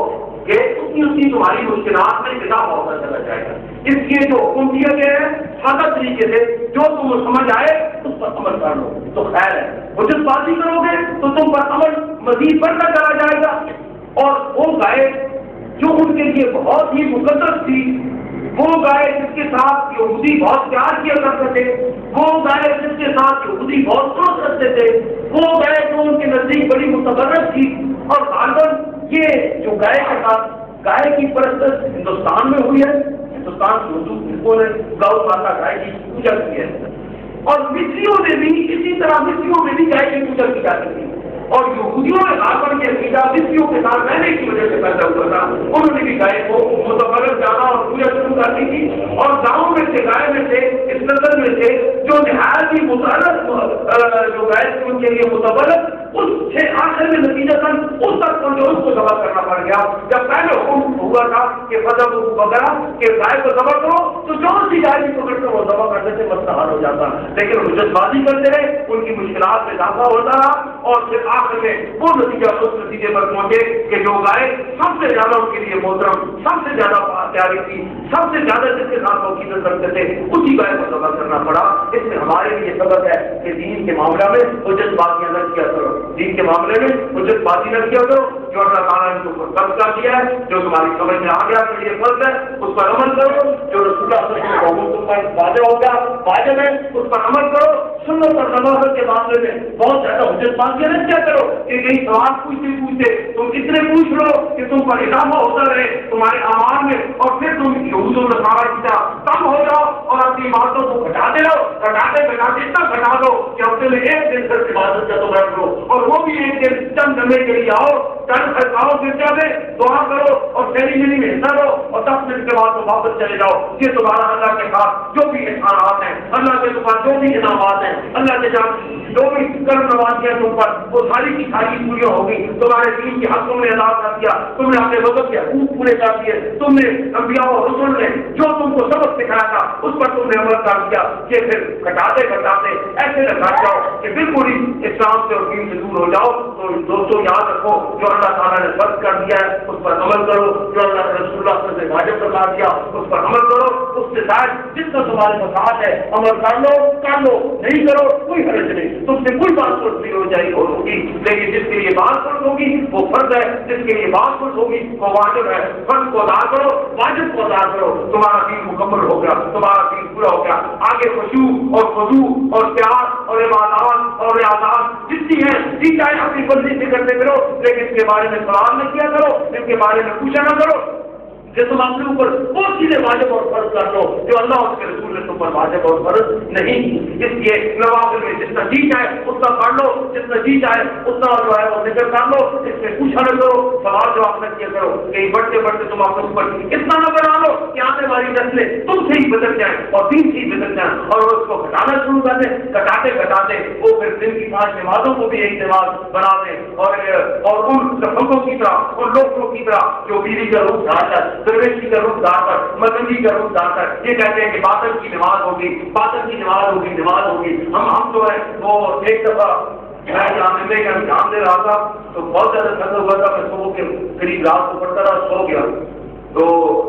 کہ اتنی تمہاری مشکلات میں کتاب ہوتا چلا جائے گا. اس لیے جو حکم دیا گیا ہے سادہ طریقے سے جو تم سمجھ آئے اس پر عمل کر لو تو خیر ہے. حجت بازی کرو گے تو تم پر عمل مزید بڑھتا چلا جائے گا. اور وہ گائے جو ان کے لیے بہت ہی مقدس تھی, وہ گائے جس کے ساتھ یہودی بہت پیار کیا کرتے تھے, وہ گائے جس کے ساتھ یہودی بہت سوچ کرتے تھے, وہ گائے جو ان کے نزدیک بڑی متبرک تھی. اور غالباً یہ جو گائے کے ساتھ گائے کی پرست ہندوستان میں ہوئی ہے, ہندوستان کے اردو نے گاؤں ماتا گائے کی پوجا کی ہے, اور مصریوں نے بھی اسی طرح مصریوں میں بھی گائے کی پوجا کی جاتی تھی. اور یہودیوں نے غالباً کے عقیدہ مصریوں کے ساتھ رہنے کی وجہ سے پیدا ہوا تھا, انہوں نے بھی گائے کو متبرک جانا اور پوجا شروع کر دی تھی. اور گاؤں میں سے گائے میں سے اس نسل میں سے جو نہایت ہی متعلق جو گائے تھی ان کے لیے متبرک, اس سے آخر میں نتیجہ تن اس تک پہنچے اس کو ذبح کرنا پڑ گیا. جب پہلے حکم ہوا تھا کہ فضل وغیرہ کہ گائے کو ذبح کرو تو جو سی گائے کی پکڑ کر وہ ذبح کرنے سے مسئلہ حل ہو جاتا, لیکن حجت بازی کرتے رہے, ان کی مشکلات میں اضافہ ہوتا رہا, اور پھر آخر میں وہ نتیجہ اس نتیجے پر پہنچے کہ جو گائے سب سے زیادہ ان کے لیے محترم, سب سے زیادہ پیاری تھی, سب سے زیادہ جس کے ساتھ عقیدت رکھتے تھے, اسی گائے کو ذبح کرنا پڑا. اس میں ہمارے لیے سبق ہے کہ دین کے معاملہ میں حجت بازیاں نہ کیا کرو, دین کے معاملے میں حجت بازی نہ کیا کرو. جو اللہ تعالیٰ نے تم پر فرض کر دیا ہے, جو تمہاری سمجھ میں آ گیا کہ یہ فرض ہے, اس پر عمل کرو. جو رسول اللہ صلی اللہ علیہ وسلم تم پر واضح ہو گیا واجب ہے, اس پر عمل کرو. سنت اور نوافل کے معاملے میں بہت زیادہ حجت بازیاں نہ کیا کرو کہ کہیں سوال پوچھتے تم اتنے پوچھ لو کہ تم پر اضافہ ہوتا رہے تمہارے اعمال میں, اور پھر تم یہود و نصارہ کی طرح کم ہو جاؤ اور اپنی عبادتوں کو گھٹاتے رہو, گھٹاتے اتنا گھٹا دو کہ ہفتے میں ایک دن تک عبادت کا تو بیٹھ لو, اور وہ بھی ایک دن چند جمعے کے لیے آؤ, چند خرچاؤ, گرجا میں دعا کرو اور سیریمنی میں حصہ لو, اور 10 منٹ کے بعد واپس چلے جاؤ. یہ تمہارا اللہ کے ساتھ جو بھی احسانات ہیں, اللہ کے ساتھ جو بھی انعامات ہیں, اللہ کے ساتھ جو بھی کرم نوازیاں تم پر, وہ ساری کی ساری پوری ہوگی. تمہارے دین کی حق تم نے ادا کر دیا, تم نے اپنے وقت کے حقوق پورے کر دیے, تم نے انبیاء و رسول نے جو تم کو سبق سکھایا تھا اس پر تم نے عمل کر دیا. یہ پھر گھٹاتے گھٹاتے ایسے نہ گھٹ جاؤ کہ بالکل ہی اسلام سے اور دین سے دور ہو جاؤ. تو دوستوں یاد رکھو, جو اللہ تعالیٰ نے فرض کر دیا ہے اس پر عمل کرو, جو اللہ رسول اللہ صلی اللہ علیہ وسلم نے واجب قرار دیا اس پر عمل کرو. اس سے زائد جتنا تمہارے مساعد ہے عمل کر لو, نہیں کرو کوئی حرج نہیں, تم سے کوئی بات فرض نہیں ہو جائے ہوگی, لیکن جس کے لیے بات فرض ہوگی وہ فرض ہے, جس کے لیے بات فرض ہوگی وہ واجب ہے. فرض کو ادا کرو, واجب کو ادا کرو, تمہارا دین مکمل ہو گیا, تمہارا دین پورا ہو گیا. آگے خشوع اور خضوع اور پیار اور عبادات اور آزاد جتنی ہے جی چاہے اپنی مرضی سے کرتے کرو، لیکن اس کے بارے میں سوال نہ کیا کرو، ان کے بارے میں پوچھا نہ کرو کہ تم اپنے اوپر وہ چیزیں واجب اور فرض کر لو جو اللہ اس کے رسول نے تم پر واجب اور فرض نہیں. اس لیے نوافل میں جتنا جی چاہے اتنا پڑھ لو، جتنا جی چاہے اتنا جو ہے وہ ذکر کر لو، اس میں پوچھا نہ کرو، سوال جواب نہ کیا کرو. کہیں بڑھتے بڑھتے تم اپنے اوپر اتنا نہ بنا لو کہ آنے والی نسلیں تم سے ہی بدل جائیں اور دین سے ہی بدل جائیں اور اس کو گھٹانا شروع کر دیں. گھٹاتے گھٹاتے وہ پھر دن کی 5 نمازوں کو بھی ایک نماز بنا دیں اور ان لوگوں کی طرح، ان لوگوں کی طرح جو بیوی کا روپ دھار کر، درویشی کا روپ دھار کر، مدنی کا روپ دھار کر یہ کہتے ہیں کہ باطل کی نماز ہوگی، باطل کی نماز ہوگی، نماز ہوگی. ہم تو ہے وہ ایک دفعہ میں جاننے کا امتحان دے رہا تھا تو بہت زیادہ ٹھنڈ ہوا تھا، میں صبح کے قریب رات کو پڑھتا رہا، سو گیا. تو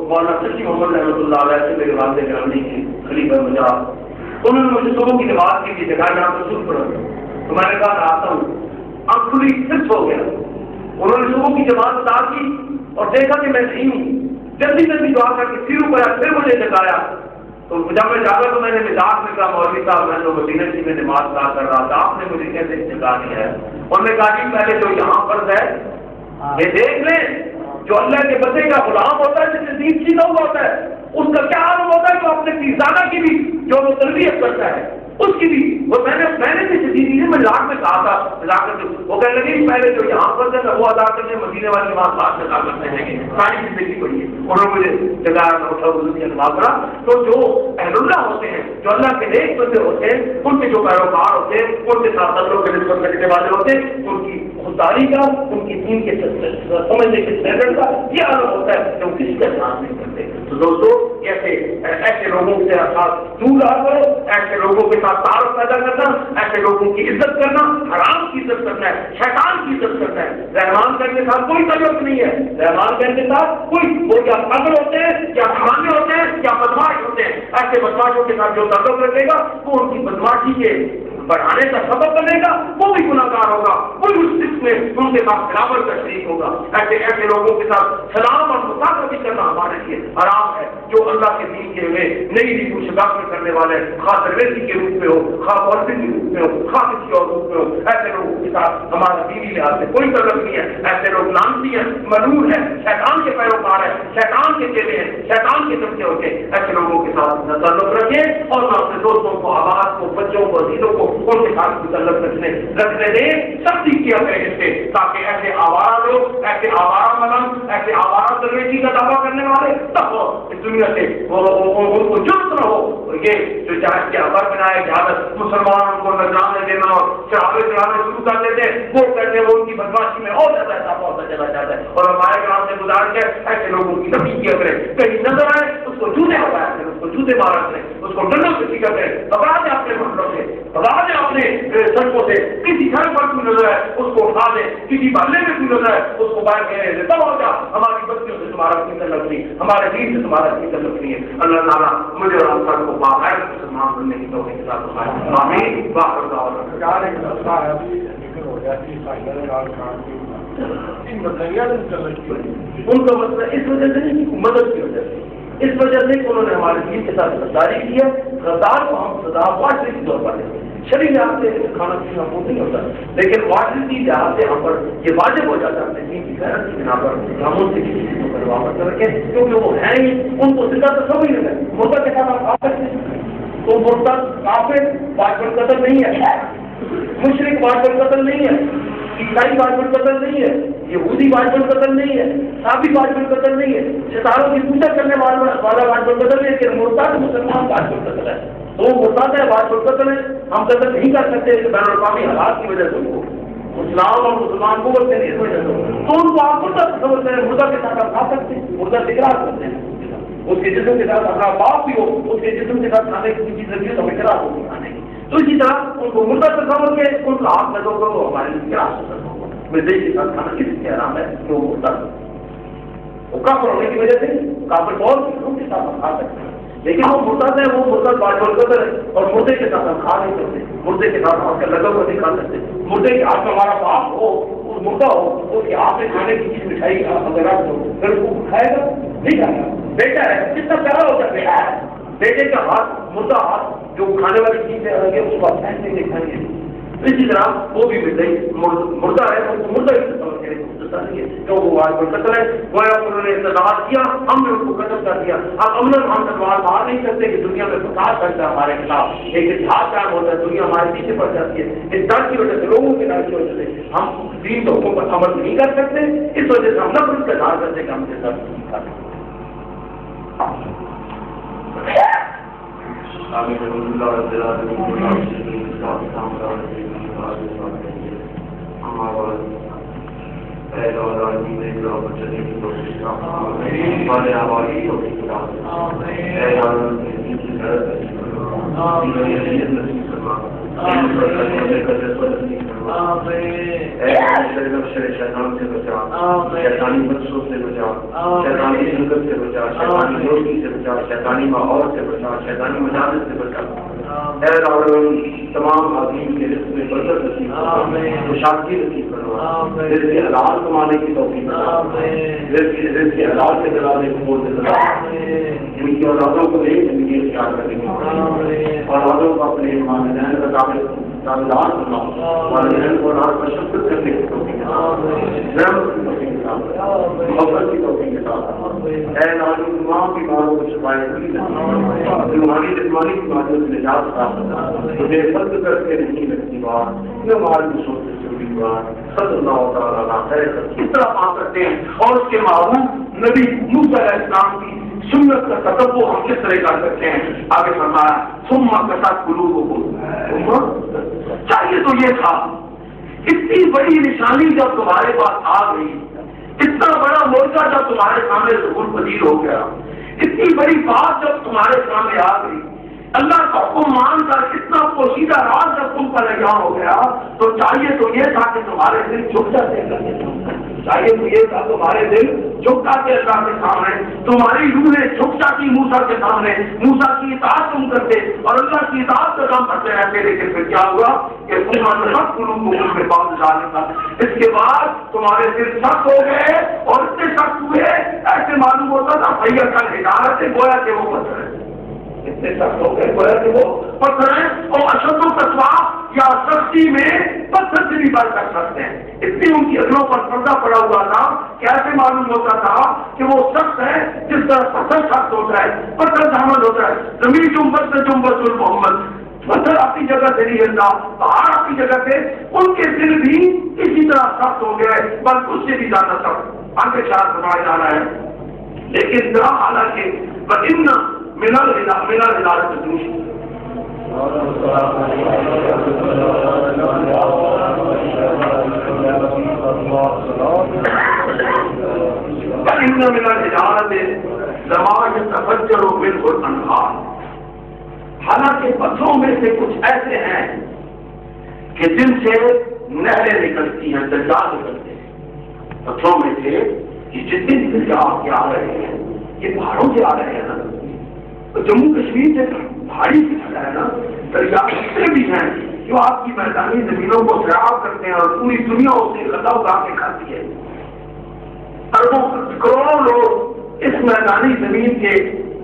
مولانا سچی محمد رحمۃ اللہ علیہ سے میرے والد گرامی کے خلیفہ مجاز، انہوں نے مجھے صبح کی نماز کے لیے جگہ یہاں پر سن پڑھا تو میں نے کہا میں آتا ہوں. اب پوری فکس ہو گیا. انہوں نے صبح کی جماعت ادا کی اور دیکھا کہ میں نہیں ہوں، جلدی جلدی دعا کر کے پھر اوپر پھر مجھے جگایا. تو جب میں جاگا تو میں نے مزاج میں کہا مولوی صاحب میں تو مدینہ کی میں نماز ادا کر رہا تھا، آپ نے مجھے کیسے جگا دیا ہے؟ اور میں کہا جی پہلے جو یہاں فرض ہے یہ دیکھ لیں، جو اللہ کے بندے کا غلام ہوتا ہے جسے دین سیدھا ہوا ہوتا ہے اس کا کیا حال ہوتا ہے جو اپنے پیرزادہ کی بھی جو وہ تربیت کرتا ہے اس کی بھی وہ میں نے بھی جدید میں لاکھ میں کہا تھا وہ کہنے لگے پہلے جو یہاں پر ہے وہ ادا کرنے مدینے والی نماز بعد میں ادا کرتے ہیں ساری زندگی پڑھی ہے. انہوں نے مجھے جگایا اٹھا کی نماز پڑھا. تو جو اہل اللہ ہوتے ہیں، جو اللہ کے نیک بندے ہوتے ہیں، ان کے جو پیروکار ہوتے ہیں، ان کے ساتھ لوگوں کے نسبت کرنے والے ہوتے ہیں، ان کی خودداری کا، ان کی دین کے سمجھنے کے اسٹینڈرڈ کا یہ عالم ہوتا ہے جو کسی کا ساتھ نہیں کرتے. تو دوستو ایسے لوگوں سے ساتھ دور رہا کرو، ایسے لوگوں کے ساتھ تعارف پیدا کرنا، ایسے لوگوں کی عزت کرنا، حرام کی عزت کرنا ہے، شیطان کی عزت کرنا ہے. رحمان گڑھ کے ساتھ کوئی تعلق نہیں ہے. رحمان گڑھ کے ساتھ کوئی وہ یا قبر ہوتے ہیں یا خانے ہوتے ہیں یا بدماش ہوتے ہیں. ایسے بدماشوں کے ساتھ جو تعلق رکھے گا وہ ان کی بدماشی کے بڑھانے کا سبب بنے گا، وہ بھی گناہ گار ہوگا، کوئی اس میں ان کے ساتھ برابر کا شریک ہوگا. ایسے لوگوں کے ساتھ سلام اور مخاطبی کرنا ہمارے لیے حرام ہے. جو اللہ کے دین کے ہوئے نئی نئی کو شکایت کرنے والے، خاص درویشی کے روپ میں ہو، خاص عورتیں کے روپ میں ہو، خاص کسی اور روپ میں ہو، ایسے لوگوں کے ساتھ ہمارا دینی لحاظ سے کوئی تعلق نہیں ہے. ایسے لوگ لعنتی ہیں، ملعون ہیں، شیطان کے پیروکار ہیں، شیطان کے چیلے ہیں، شیطان کے چمچے ہوتے ہیں. ایسے لوگوں کے ساتھ نہ تعلق رکھیں اور نہ اپنے دوستوں کو، آباد کو، بچوں کو، عزیزوں کو ان کے ساتھ تعلق رکھنے دیں. سختی کیا کریں اس سے تاکہ ایسے آوارہ لوگ، ایسے آوارہ ملنگ، ایسے آوارہ درویشی کا دعویٰ کرنے والے تب اس دنیا سے ان کو جرت نہ ہو. یہ جو جہاز کے آبار بنائے جہاز مسلمان ان کو نظرانے دینا اور چڑھاوے چڑھانے شروع کر دیتے وہ کرتے وہ ان کی بدماشی میں اور زیادہ اضافہ ہوتا چلا جاتا ہے. اور ہمارے گرام سے گزارش ہے ایسے لوگوں کی تبدیل کیا کریں. کہیں نظر آئے اس کو جوتے ہٹایا کریں، اس کو جوتے مارا کریں، اس کو ڈنڈوں سے سیکھا کریں. پکڑا دیں اپنے منڈوں سے، پکڑا دیں اپنے سڑکوں سے. کسی گھر پر کوئی نظر ہے اس کو اٹھا دیں، کسی بھلے میں کوئی نظر ہے اس کو باہر کہنے دیں. تب ہو جا ہماری بچیوں سے تمہارا کوئی تعلق نہیں، ہمارے دین سے تمہارا کوئی تعلق نہیں ہے. اللہ تعالیٰ مجھے اور آپ سب کو باقاعدہ مسلمان بننے کی توفیق عطا فرمائے. آمین. باخر دعوانا ان کا مسئلہ اس وجہ سے نہیں کہ مدد کی وجہ سے، اس وجہ سے کہ انہوں نے ہمارے دین کے ساتھ غداری کی ہے. غدار کو ہم سزا معاشرے کے طور پر دیتے ہیں. شرعی لحاظ سے کھانا پینا وہ نہیں ہوتا، لیکن معاشرے کی لحاظ سے ہم پر یہ واجب ہو جاتا ہے اپنے دین کی غیرت کی بنا پر ہم ان سے کسی چیزوں پر واپس رکھیں کیونکہ وہ ہیں ہی ان کو زندہ تو سمجھ نہیں ہے. مردہ کے ساتھ ہم کھا سکتے ہیں تو مردہ کافر واجب قتل نہیں ہے، مشرک واجب قتل نہیں ہے، عیسائی واجب قتل نہیں ہے، یہودی واجب قتل نہیں ہے، صحابی واجب قتل نہیں ہے، ستاروں کی پوجا کرنے والا واجب قتل نہیں ہے، لیکن مرتد مسلمان واجب قتل ہے. تو مرتد ہے واجب قتل ہے. ہم قتل نہیں کر سکتے بین الاقوامی حالات کی وجہ سے ان کو اسلام اور مسلمان کو بولتے ہیں اس وجہ سے تو ان کو آپ مردہ سمجھتے ہیں. مردہ کے ساتھ آپ کھا سکتے ہیں، مردہ تکرار کرتے ہیں، اس کے جسم کے ساتھ اپنا باپ بھی ہو اس کے جسم کے ساتھ کھانے کی چیز رکھی تو اکرار ہوگی کھانے کی. تو اسی طرح ان کو مردہ سے سمجھ کے ان کا ہاتھ لگو گا وہ ہمارے لیے کیا ہوگا. مردے کے ساتھ کھانا کس کے آرام ہے کہ وہ مردہ وہ کافر ہونے کی وجہ سے کافر بہت چیزوں کے ساتھ ہم کھا سکتے ہیں، لیکن وہ مرتد ہے، وہ مرتد واجب قتل ہے. اور مردے کے ساتھ ہم کھا نہیں سکتے، مردے کے ساتھ ہاتھ کا لگا ہوا نہیں کھا سکتے. مردے کے ہاتھ میں ہمارا باپ ہو مردہ ہو اس کے ہاتھ میں کھانے کی چیز مٹھائی وغیرہ ہو پھر وہ کھائے گا نہیں کھائے گا. بیٹا ہے کتنا پیارا ہوتا ہے بیٹا ہے، بیٹے کا ہاتھ مردہ ہاتھ جو کھانے والی چیزیں آئیں گے اس کو آپ پھینکنے کے کھائیں گے. اسی طرح وہ بھی مردہ ہے، وہ مردہ ہی تصور کرے تو وہ آج پر قتل ہے، گویا انہوں نے استدعا کیا، ہم نے ان کو قتل کر دیا۔ اب امن ہم تلوار باہر نہیں کرتے کہ دنیا میں فساد کرتا ہے ہمارے خلاف، ایک اتحاد قائم ہوتا ہے، دنیا ہمارے پیچھے پڑ جاتی ہے۔ اس ڈر کی وجہ سے، لوگوں کے ڈر کی وجہ سے ہم دین لوگوں پر عمل نہیں کر سکتے، اس وجہ سے ہم نفرت کا اظہار کرتے کہ ہم کے ساتھ نہیں کرتے۔ شیطان سے بچا، شیطانی بخشوں سے بچا، شیطانی سنگت سے بچا، شیطانی دوستی سے بچا، شیطانی ماحول سے بچا، شیطانی مجالس سے بچا۔ اے العالمین تمام آدمی کے رزق میں برکت نصیب فرما، خوشحالی نصیب فرما، رزق حلال کمانے کی توفیق عطا فرما، رزق حلال سے دروازے کھول دے، ان کی اولادوں کو ایک زندگی اختیار کرنے کی، اولادوں کو اپنے والدین کا دار بنا، والدین کو اولاد پر شفقت کرنے کی توفیق عطا فرما، رحمت کی توفیق عطا فرما، محبت کی توفیق عطا فرما۔ اے العالمین تمام بیماروں کو شفا نصیب فرما، روحانی جسمانی بیماریوں سے نجات عطا فرما، تجھے فرض کر کے نہیں لگتی بات، نہ مال کی سوچ سے جڑی بات، صلی اللہ تعالیٰ علیہ خیر اس طرح پا کرتے ہیں۔ اور اس کے معروف نبی موسیٰ علیہ السلام کی سنت کا تتبع ہم کس طرح کر سکتے ہیں؟ آگے فرمایا ثم قسیت قلوبکم، چاہیے تو یہ تھا، اتنی بڑی نشانی جب تمہارے پاس آ گئی، اتنا بڑا موقع جب تمہارے سامنے ظہور پذیر ہو گیا، اتنی بڑی بات جب تمہارے سامنے آ گئی، اللہ کا حکم مان کر اتنا پوشیدہ راز جب تم پر لگا ہو گیا، تو چاہیے تو یہ تھا کہ تمہارے دل جھک جاتے ہیں، چاہیے تو یہ تھا تمہارے دل جھک جاتے اللہ کے سامنے، تمہاری روحیں جھک جاتی موسیٰ کے سامنے، موسیٰ کی اطاعت تم کرتے اور اللہ کی اطاعت کا کام کرتے رہتے۔ لیکن پھر کیا ہوا کہ اس کے بعد تمہارے دل سخت ہو گئے، اور اتنے سخت ہوئے ایسے معلوم ہوتا تھا بھیا کا ہدایت سے گویا کہ وہ پتھر ہے، اتنے سخت ہو گئے گویا کہ وہ پتھر ہیں، اور اشد و قسوہ یا سختی میں پتھر سے بھی بڑھ کر سکتے ہیں۔ اتنی ان کی اگلوں پر پردہ پڑا ہوا تھا کہ ایسے معلوم ہوتا تھا کہ وہ سخت ہے جس طرح پتھر سخت ہوتا ہے، پتھر دامن ہوتا ہے، زمین جنبت سے جنبت المحمد، پتھر اپنی جگہ سے نہیں ہلتا، پہاڑ اپنی جگہ سے، ان کے دل بھی اسی طرح سخت ہو گئے، بلکہ اس سے بھی زیادہ سخت آگے شاید فرمایا جا رہا ہے۔ لیکن ذرا حالانکہ وَإِنَّ مِنَ الْهِدَایَةِ الدُّنْيَا وَإِنَّ مِنَ الْهِدَایَةِ لَمَا يَتَفَجَّرُ مِنْهُ الْأَنْهَارُ، حالانکہ پتھروں میں سے کچھ ایسے ہیں کہ جن سے نہریں نکلتی ہیں، دریا نکلتے ہیں۔ پتھروں میں سے یہ جتنے دریا کے آ رہے ہیں یہ پہاڑوں سے آ رہے ہیں نا، جموں کشمیر سے پہاڑی کی جگہ ہے نا، دریا جتنے بھی ہیں جو آپ کی میدانی زمینوں کو سیراب کرتے ہیں اور پوری دنیا اسے غلہ اگا کے کھاتی ہے۔ اربوں کروڑوں لوگ اس میدانی زمین کے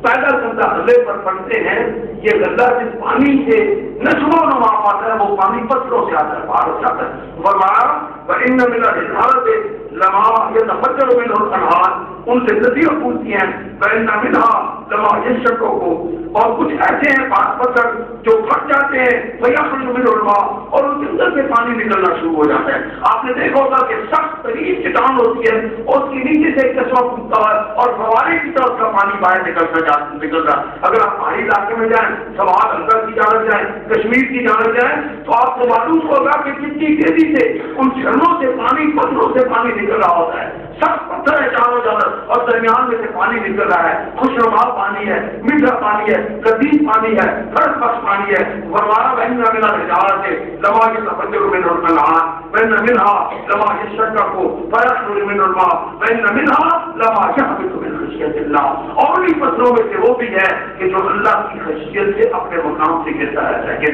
پیدا کردہ غلے پر پڑتے ہیں، یہ غلہ جس پانی سے نشو و نما پاتا ہے وہ پانی پتھروں سے آتا ہے، پہاڑوں سے آتا ہے۔ فرمایا وَإِنَّ مِنَ الْهِدَایَةِ لَمَا يَتَفَجَّرُ مِنْهُ الْأَنْهَارُ، ان سے ندیاں پھولتی ہیں، وَإِنَّ مِنْهَا لَمَا يَشَّقَّقُ، اور کچھ ایسے ہیں پتھر جو پھٹ جاتے ہیں، وَيَخْرُجُ مِنْهُ الْمَاءُ، اور ان کے اندر سے پانی نکلنا شروع ہو جاتا ہے۔ آپ نے دیکھا ہوگا کہ سخت ترین چٹان ہوتی ہے اور اس کے نیچے سے ایک قصبہ پھوٹتا ہے اور فوارے کی طرف کا پانی باہر نکل رہا۔ اگر آپ پہاڑی علاقے میں جائیں، سوات اندر کی جانب جائیں، کشمیر کی جانب جائیں، تو آپ کو معلوم ہوگا کہ کتنی تیزی سے ان جھرنوں سے پانی، پتھروں سے پانی نکل رہا ہوتا ہے، سخت پتھر ہے چاروں جانب اور درمیان میں سے پانی نکل رہا ہے، خوشنما پانی ہے، میٹھا پانی ہے، لذیذ پانی ہے، فرق بخش پانی ہے۔ فرمایا وَإِنَّ مِنَ الْحِجَارَةِ لَمَا يَتَفَجَّرُ مِنْهُ الْأَنْهَارُ وَإِنَّ مِنْهَا لَمَا يَشَّقَّقُ فَيَخْرُجُ مِنْهُ الْمَاءُ وَإِنَّ مِنْهَا لَمَا يَهْبِطُ مِنْ خَشْيَةِ اللَّهِ، اور ان پتھروں میں سے وہ بھی ہے کہ جو اللہ کی خشیت سے اپنے مقام سے گر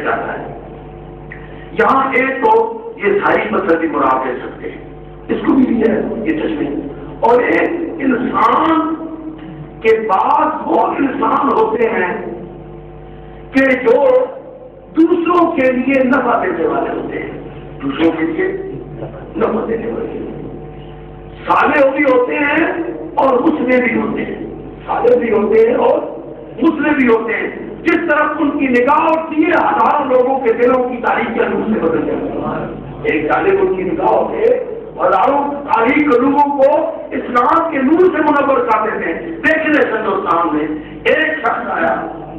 جاتا ہے۔ یہاں ایک تو یہ ساری پتھر بھی مراد لے سکتے ہیں، اس کو بھی ہے یہ چشمے، اور ایک انسان کے بعد وہ انسان ہوتے ہیں کہ جو دوسروں کے لیے نفع دینے والے ہوتے ہیں، دوسروں کے لیے نفع دینے والے صالح بھی ہوتے ہیں اور مسلم بھی ہوتے ہیں، صالح بھی ہوتے ہیں اور مسلم بھی ہوتے ہیں، جس طرف ان کی نگاہ ہوتی ہے ہزاروں لوگوں کے دلوں کی تاریخ کے نور سے بدل جاتا ہے۔ ایک طالب ان کی نگاہ ہوتے ہزاروں تاریخ کے لوگوں کو اسلام کے نور سے منور کرتے تھے۔ دیکھنے ہندوستان میں ایک شخص آیا،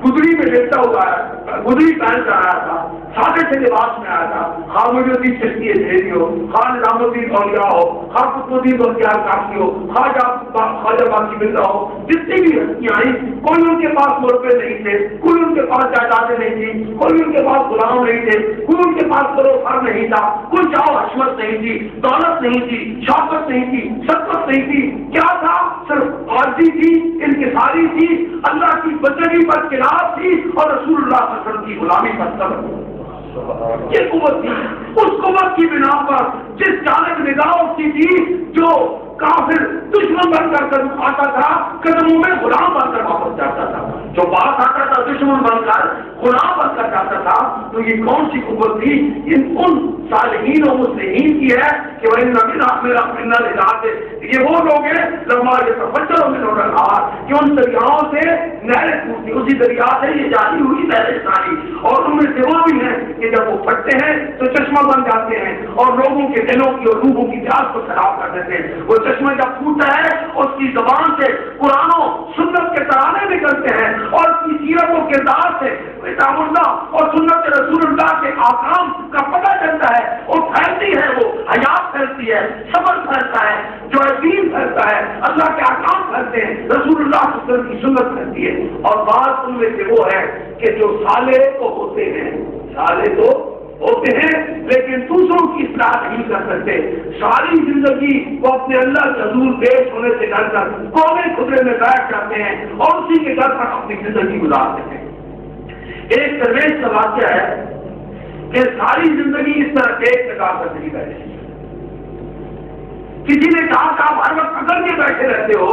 گدری میں لیٹا ہوا ہے، گدری پہن کر آیا تھا، سادے سے لباس میں آیا تھا، خواہ مجھے چشتی دھیری ہو، خواہ نظام الدین اولیاء ہو، خواہ قطب الدین بختیار کاشی ہو، خواجہ باقی ملتا ہو، جتنی بھی ہستیاں آئی، کوئی ان کے پاس مربے نہیں تھے، کوئی ان کے پاس جائیدادیں نہیں تھی، کوئی ان کے پاس غلام نہیں تھے، کوئی ان کے پاس کروڑ نہیں تھا، کوئی چاؤ حشمت نہیں تھی، دولت نہیں تھی، شوقت نہیں تھی، شفقت نہیں تھی، کیا تھا؟ صرف عاجزی تھی، انکساری تھی، اللہ کی بندگی پر خلاف تھی اور رسول اللہ صلی اللہ علیہ وسلم کی غلامی پر صبر۔ یہ قوت تھی، اس قوت کی بنا پر جس جانب نگاہ ہوتی تھی، جو کافر دشمن بن کر آتا تھا قدموں میں غلام بن کر واپس جاتا تھا، جو پاس آتا تھا دشمن بن کر غلام بن کر جاتا تھا۔ تو یہ کون سی قوت تھی؟ ان صالحین و مسلمین کی ہے کہ وہ یہ وہ لوگ ہیں لمبا یہ تفجر میں نوڈل کہ ان دریاؤں سے نہریں ٹوٹتی، اسی دریا سے یہ جاری ہوئی نہریں ساری، اور ان میں سے وہ بھی ہیں کہ جب وہ پھٹتے ہیں تو چشمہ بن جاتے ہیں اور لوگوں کے دلوں کی اور روحوں کی پیاس کو خراب کر دیتے ہیں۔ وہ چشمہ جب پھوٹتا ہے اس کی زبان سے قرآن و سنت کے ترانے نکلتے ہیں اور اس کی سیرت و کردار سے کتاب اللہ اور سنت رسول اللہ کے احکام کا پتہ چلتا ہے، اور پھیلتی ہے، وہ حیات پھیلتی ہے، صبر پھیلتا ہے، جو دین پھیلتا ہے، اللہ کے احکام پھیلتے ہیں، رسول اللہ صلی اللہ علیہ وسلم کی سنت پھیلتی ہے۔ اور بات ان میں سے وہ ہے کہ جو صالح تو ہوتے ہیں، صالح تو ہوتے ہیں لیکن دوسروں کی اصلاح نہیں کر سکتے، ساری زندگی وہ اپنے اللہ کے حضور پیش ہونے سے ڈر کر کونے خدرے میں بیٹھ جاتے ہیں اور اسی کے ڈر پر اپنی زندگی گزارتے ہیں۔ ایک درویش کا واقعہ ہے کہ ساری زندگی اس طرح ایک نگاہ پر نہیں بیٹھے، کسی نے کہا کہ آپ ہر وقت پکڑ کے بیٹھے رہتے ہو،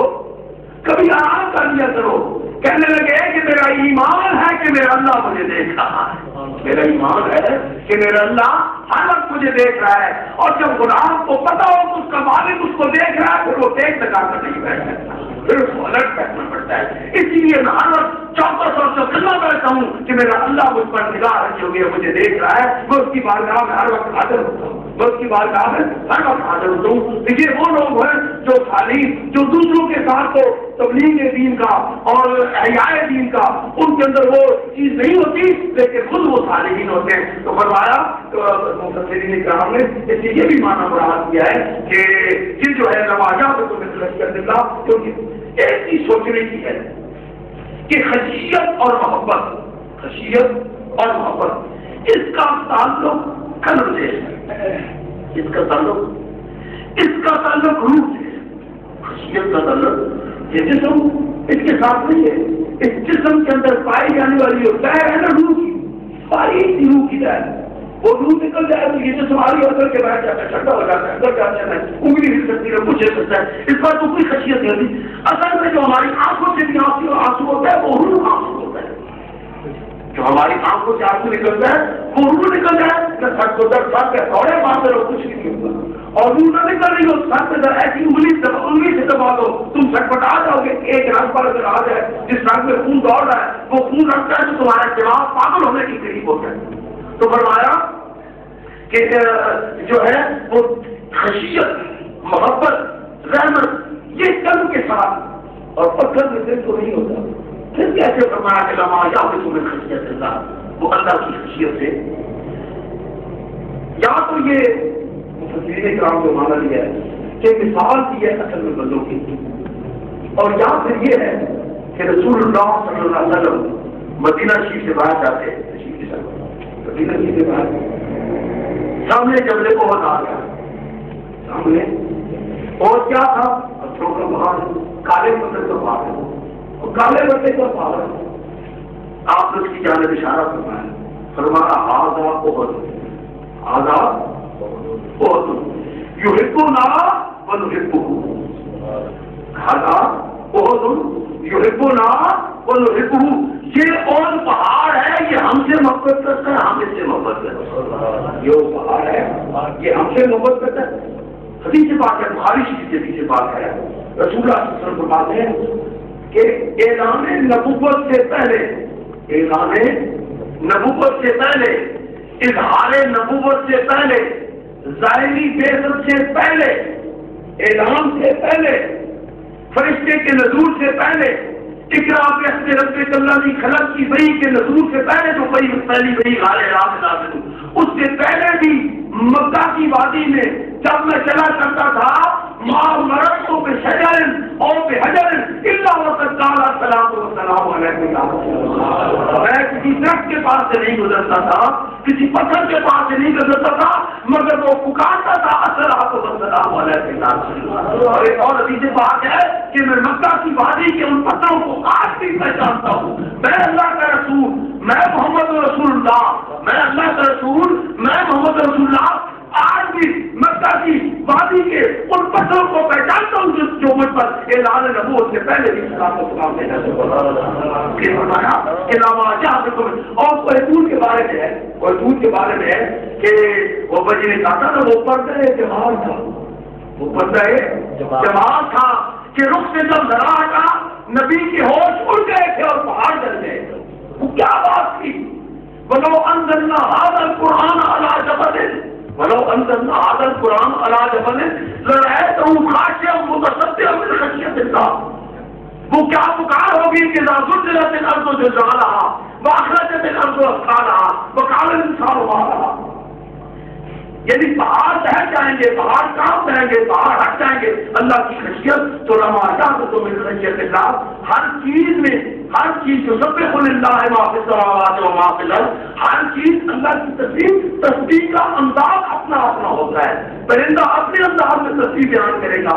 کبھی آرام کر لیا کرو۔ کہنے لگے کہ میرا ایمان ہے کہ میرا اللہ مجھے دیکھ رہا ہے، میرا ایمان ہے کہ میرا اللہ ہر وقت مجھے دیکھ رہا ہے، اور جب غلام کو پتا ہو کہ اس کا مالک اس کو دیکھ رہا ہے پھر وہ دیکھ لگا کر نہیں بیٹھ سکتا، پھر اس کو الرٹ بیٹھنا پڑتا ہے۔ اسی لیے میں ہر وقت چوکس اور چوکنا بیٹھتا ہوں کہ میرا اللہ مجھ پر نگاہ رکھے ہوئے مجھے دیکھ رہا ہے، میں اس کی بارگاہ میں ہر وقت حاضر ہوتا ہوں، میں اس کی بارگاہ میں ہر وقت حاضر ہوتا ہوں۔ یہ وہ لوگ ہیں جو تعلیم، جو دوسروں کے ساتھ کو تبلیغ دین کا اور احیاء دین کا ان کے اندر وہ چیز نہیں ہوتی لیکن خود وہ صالحین ہوتے ہیں۔ تو فرمایا مفسرین کرام نے اس لیے یہ بھی معنی مراد کیا ہے کہ یہ جو ہے نوازات تو کیونکہ ایک چیز سوچنے کی ہے کہ خشیت اور محبت، خشیت اور محبت اس کا تعلق قلب سے ہے، اس کا تعلق روح سے، خشیت کا تعلق یہ جسم اس کے ساتھ نہیں ہے، اس جسم کے اندر پائی جانے والی ہوتا ہے نا روح کی، باریک سی روح کی جائے، وہ روح نکل جائے تو یہ جسم آری ادھر کے بیٹھ جاتا ہے، ٹھنڈا ہو جاتا ہے، اندر جاتا ہے، انگلی ہل سکتی ہے، کچھ ہل سکتا ہے، اس پر تو کوئی خشیت نہیں ہوتی۔ اصل میں جو ہماری آنکھوں سے بھی آنسو ہوتا ہے وہ روح آنسو ہوتا ہے، جو ہماری آنکھوں سے آنسو نکلتا ہے وہ روح نکل جائے، نہ سر کو درد سر کے دوڑے باندھ رہو کچھ نہیں ہوگا، اور روح نہ نکل رہی ہو سر پہ ایسی انگلی سے دبا دو تم چھٹپٹا جاؤ گے۔ ایک رنگ پر اگر آ جائے جس رنگ میں خون دوڑ رہا ہے وہ خون رکھتا ہے تو تمہارا دماغ پاگل ہونے کی قریب ہو جائے۔ تو فرمایا کہ جو ہے وہ خشیت، محبت، رحمت یہ قلب کے ساتھ اور پتھر میں دل تو نہیں ہوتا، پھر کیسے فرمایا کہ لما یا تمہیں خشیت اللہ، وہ اللہ کی خشیت سے، یا تو یہ مفسرین کرام کو مانا لیا ہے کہ مثال دی ہے اصل میں بندوں کی، اور یا پھر یہ ہے کہ رسول اللہ صلی اللہ علیہ وسلم مدینہ شریف سے باہر جاتے ہیں، تشریف کے ساتھ مدینہ شریف سے باہر سامنے جبل احد آ گیا، سامنے اور کیا تھا پتھروں کا پہاڑ، کالے پتھر کا پہاڑ، اور کالے پتھر کا پہاڑ آپ نے اس کی جانب اشارہ فرمایا، فرمایا آزا احد، آزا احد یحبنا ونحبہ، آزا احد یحبنا ونحبہ، یہ اور پہاڑ ہے، یہ ہم سے محبت کرتا ہے، ہم اس سے محبت کرتے ہیں. یہ وہ پہاڑ ہے، یہ ہم سے محبت کرتا ہے. حدیث پاک ہے، بخاری شریف کی حدیث پاک ہے، رسول اللہ صلی اللہ علیہ وسلم فرماتے ہیں کہ اعلان نبوت سے پہلے، اعلان نبوت سے پہلے، اظہار نبوت سے پہلے، ظاہری بعثت سے پہلے، اعلان سے پہلے، فرشتے کے نزول سے پہلے، اقرا باسم ربک الذی خلق کی وحی کے نزول سے پہلے جو پہلی وحی غار حرا میں نازل ہوئی، اس سے پہلے بھی مکہ کی وادی میں جب میں چلا کرتا تھا، ماں مرد تو بشجر اور بحجر الا وقد قال السلام والسلام علیکم. میں کسی درخت کے پاس سے نہیں گزرتا تھا، کسی پتھر کے پاس سے نہیں گزرتا تھا، مگر وہ پکارتا تھا السلام والسلام علیکم. اور ایک اور حدیث بات ہے کہ میں مکہ کی وادی کے ان پتھروں کو آج بھی پہچانتا ہوں. میں اللہ کا رسول، میں محمد رسول اللہ، میں اللہ کا رسول، میں محمد رسول اللہ آج بھی مکہ کی وادی کے ان پتھروں کو پہچانتا ہوں جو مجھ پر اعلان نبوت سے پہلے بھی سلام دینا کہ فرمایا کہ لما جاءکم. اور کوہتور کے بارے میں ہے، کوہتور کے بارے میں ہے کہ وہ بجے نے کہا تھا وہ پردہ جمال تھا، وہ پردہ جمال تھا کہ رخ سے جب ذرا ہٹا نبی کے ہوش اڑ گئے تھے اور پہاڑ ڈر گئے. وہ کیا بات تھی؟ وَلَوْ أَنزَلْنَا هَذَا الْقُرْآنَ عَلَى جَبَلٍ وَلَوْ أَنزَلْنَا هَذَا الْقُرْآنَ عَلَى جَبَلٍ لَرَأَيْتَهُ خَاشِعًا مُتَصَدِّعًا مِنْ خَشْيَةِ اللَّهِ. وہ کیا پکار ہوگی کہ اذا زلزلت الارض زلزالها واخرجت الارض اثقالها وقال الانسان ما لها. یعنی پہاڑ ٹہر جائیں گے، پہاڑ کام جائیں گے، پہاڑ ہٹ جائیں گے اللہ کی خشیت. تو لما جاءکم من خشیت اللہ، ہر چیز میں، ہر چیز یسبح للہ ما فی السماوات و ما فی الارض، ہر چیز اللہ کی تسبیح کا انداز اپنا اپنا ہوتا ہے. پرندہ اپنے انداز میں تسبیح بیان کرے گا،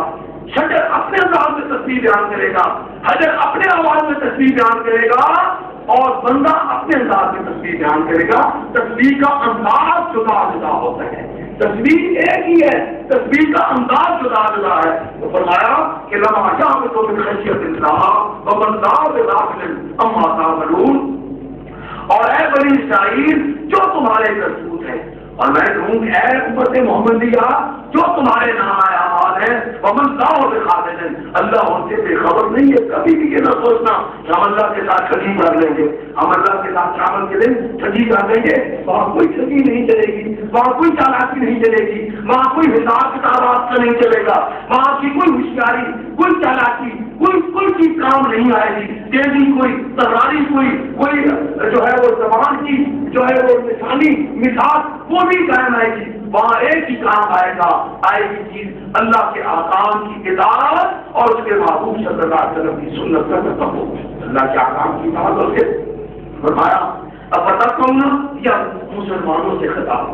شجر اپنے انداز میں تسبیح بیان کرے گا، حجر اپنے آواز میں تسبیح بیان کرے گا، اور بندہ اپنے انداز میں تسبیح بیان کرے گا. تسبیح کا انداز جدا جدا ہوتا ہے، تسبیح ایک ہی ہے، تسبیح کا انداز جدا جدا ہے. تو فرمایا کہ لما جاءکم من خشیۃ اللہ ومن ذا بغافل عما تعملون. اور اے بنی اسرائیل جو تمہارے کرتوت ہیں، اور میں کہوں کہ اے امت محمدیہ جو تمہارے نام اعمال ہیں، ومن ذا بغافل، اللہ ان سے بے خبر نہیں ہے. کبھی بھی یہ نہ سوچنا کہ ہم اللہ کے ساتھ ٹھگی کر لیں گے، ہم اللہ کے ساتھ شامل کے دن ٹھگی کر لیں گے. وہاں کوئی ٹھگی نہیں چلے گی، وہاں کوئی چالاکی نہیں چلے گی، وہاں کوئی حساب کتاب آپ کا نہیں چلے گا، وہاں کی کوئی ہوشیاری، کوئی چالاکی، کوئی چیز کام نہیں آئے گی. تیزی کوئی تکراری کوئی جو ہے وہ زبان کی جو ہے وہ لسانی مثال وہ بھی قائم آئے گی. وہاں ایک ہی کام آئے گی چیز اللہ کے احکام کی اطاعت اور اس کے محبوب صلی اللہ علیہ وسلم کی سنت کا تطبیق. اللہ کے احکام کی اطاعت اور فرمایا اب بتا نا یا مسلمانوں سے خطاب،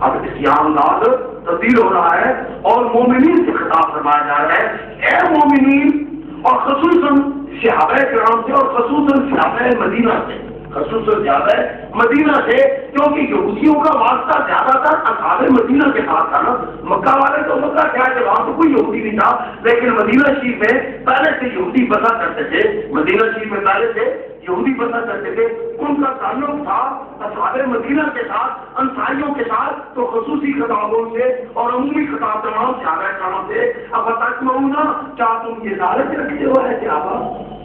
اب اسلام ناز تبدیل ہو رہا ہے اور مومنین سے خطاب فرمایا جا رہا ہے. اے مومنین، اور خصوصاً صحابہ کرام سے، اور خصوصاً صحابہ مدینہ سے، خصوصاً زیادہ مدینہ سے، کیونکہ یہودیوں کا واسطہ زیادہ تر اصحاب مدینہ کے ساتھ تھا نا. مکہ والے تو مکہ کیا ہے کہ وہاں تو کوئی یہودی نہیں تھا، لیکن مدینہ شریف میں پہلے سے یہودی بسا کرتے تھے، مدینہ شریف میں پہلے سے یہودی بسا کرتے تھے. ان کا تعلق تھا اصحاب مدینہ کے ساتھ، انصاریوں کے ساتھ. تو خصوصی خطابوں سے اور عمومی خطاب تمام صحابہ کرام سے. اب بتانا کیا تم یہ لالچ رکھتے ہو ہے صحابہ،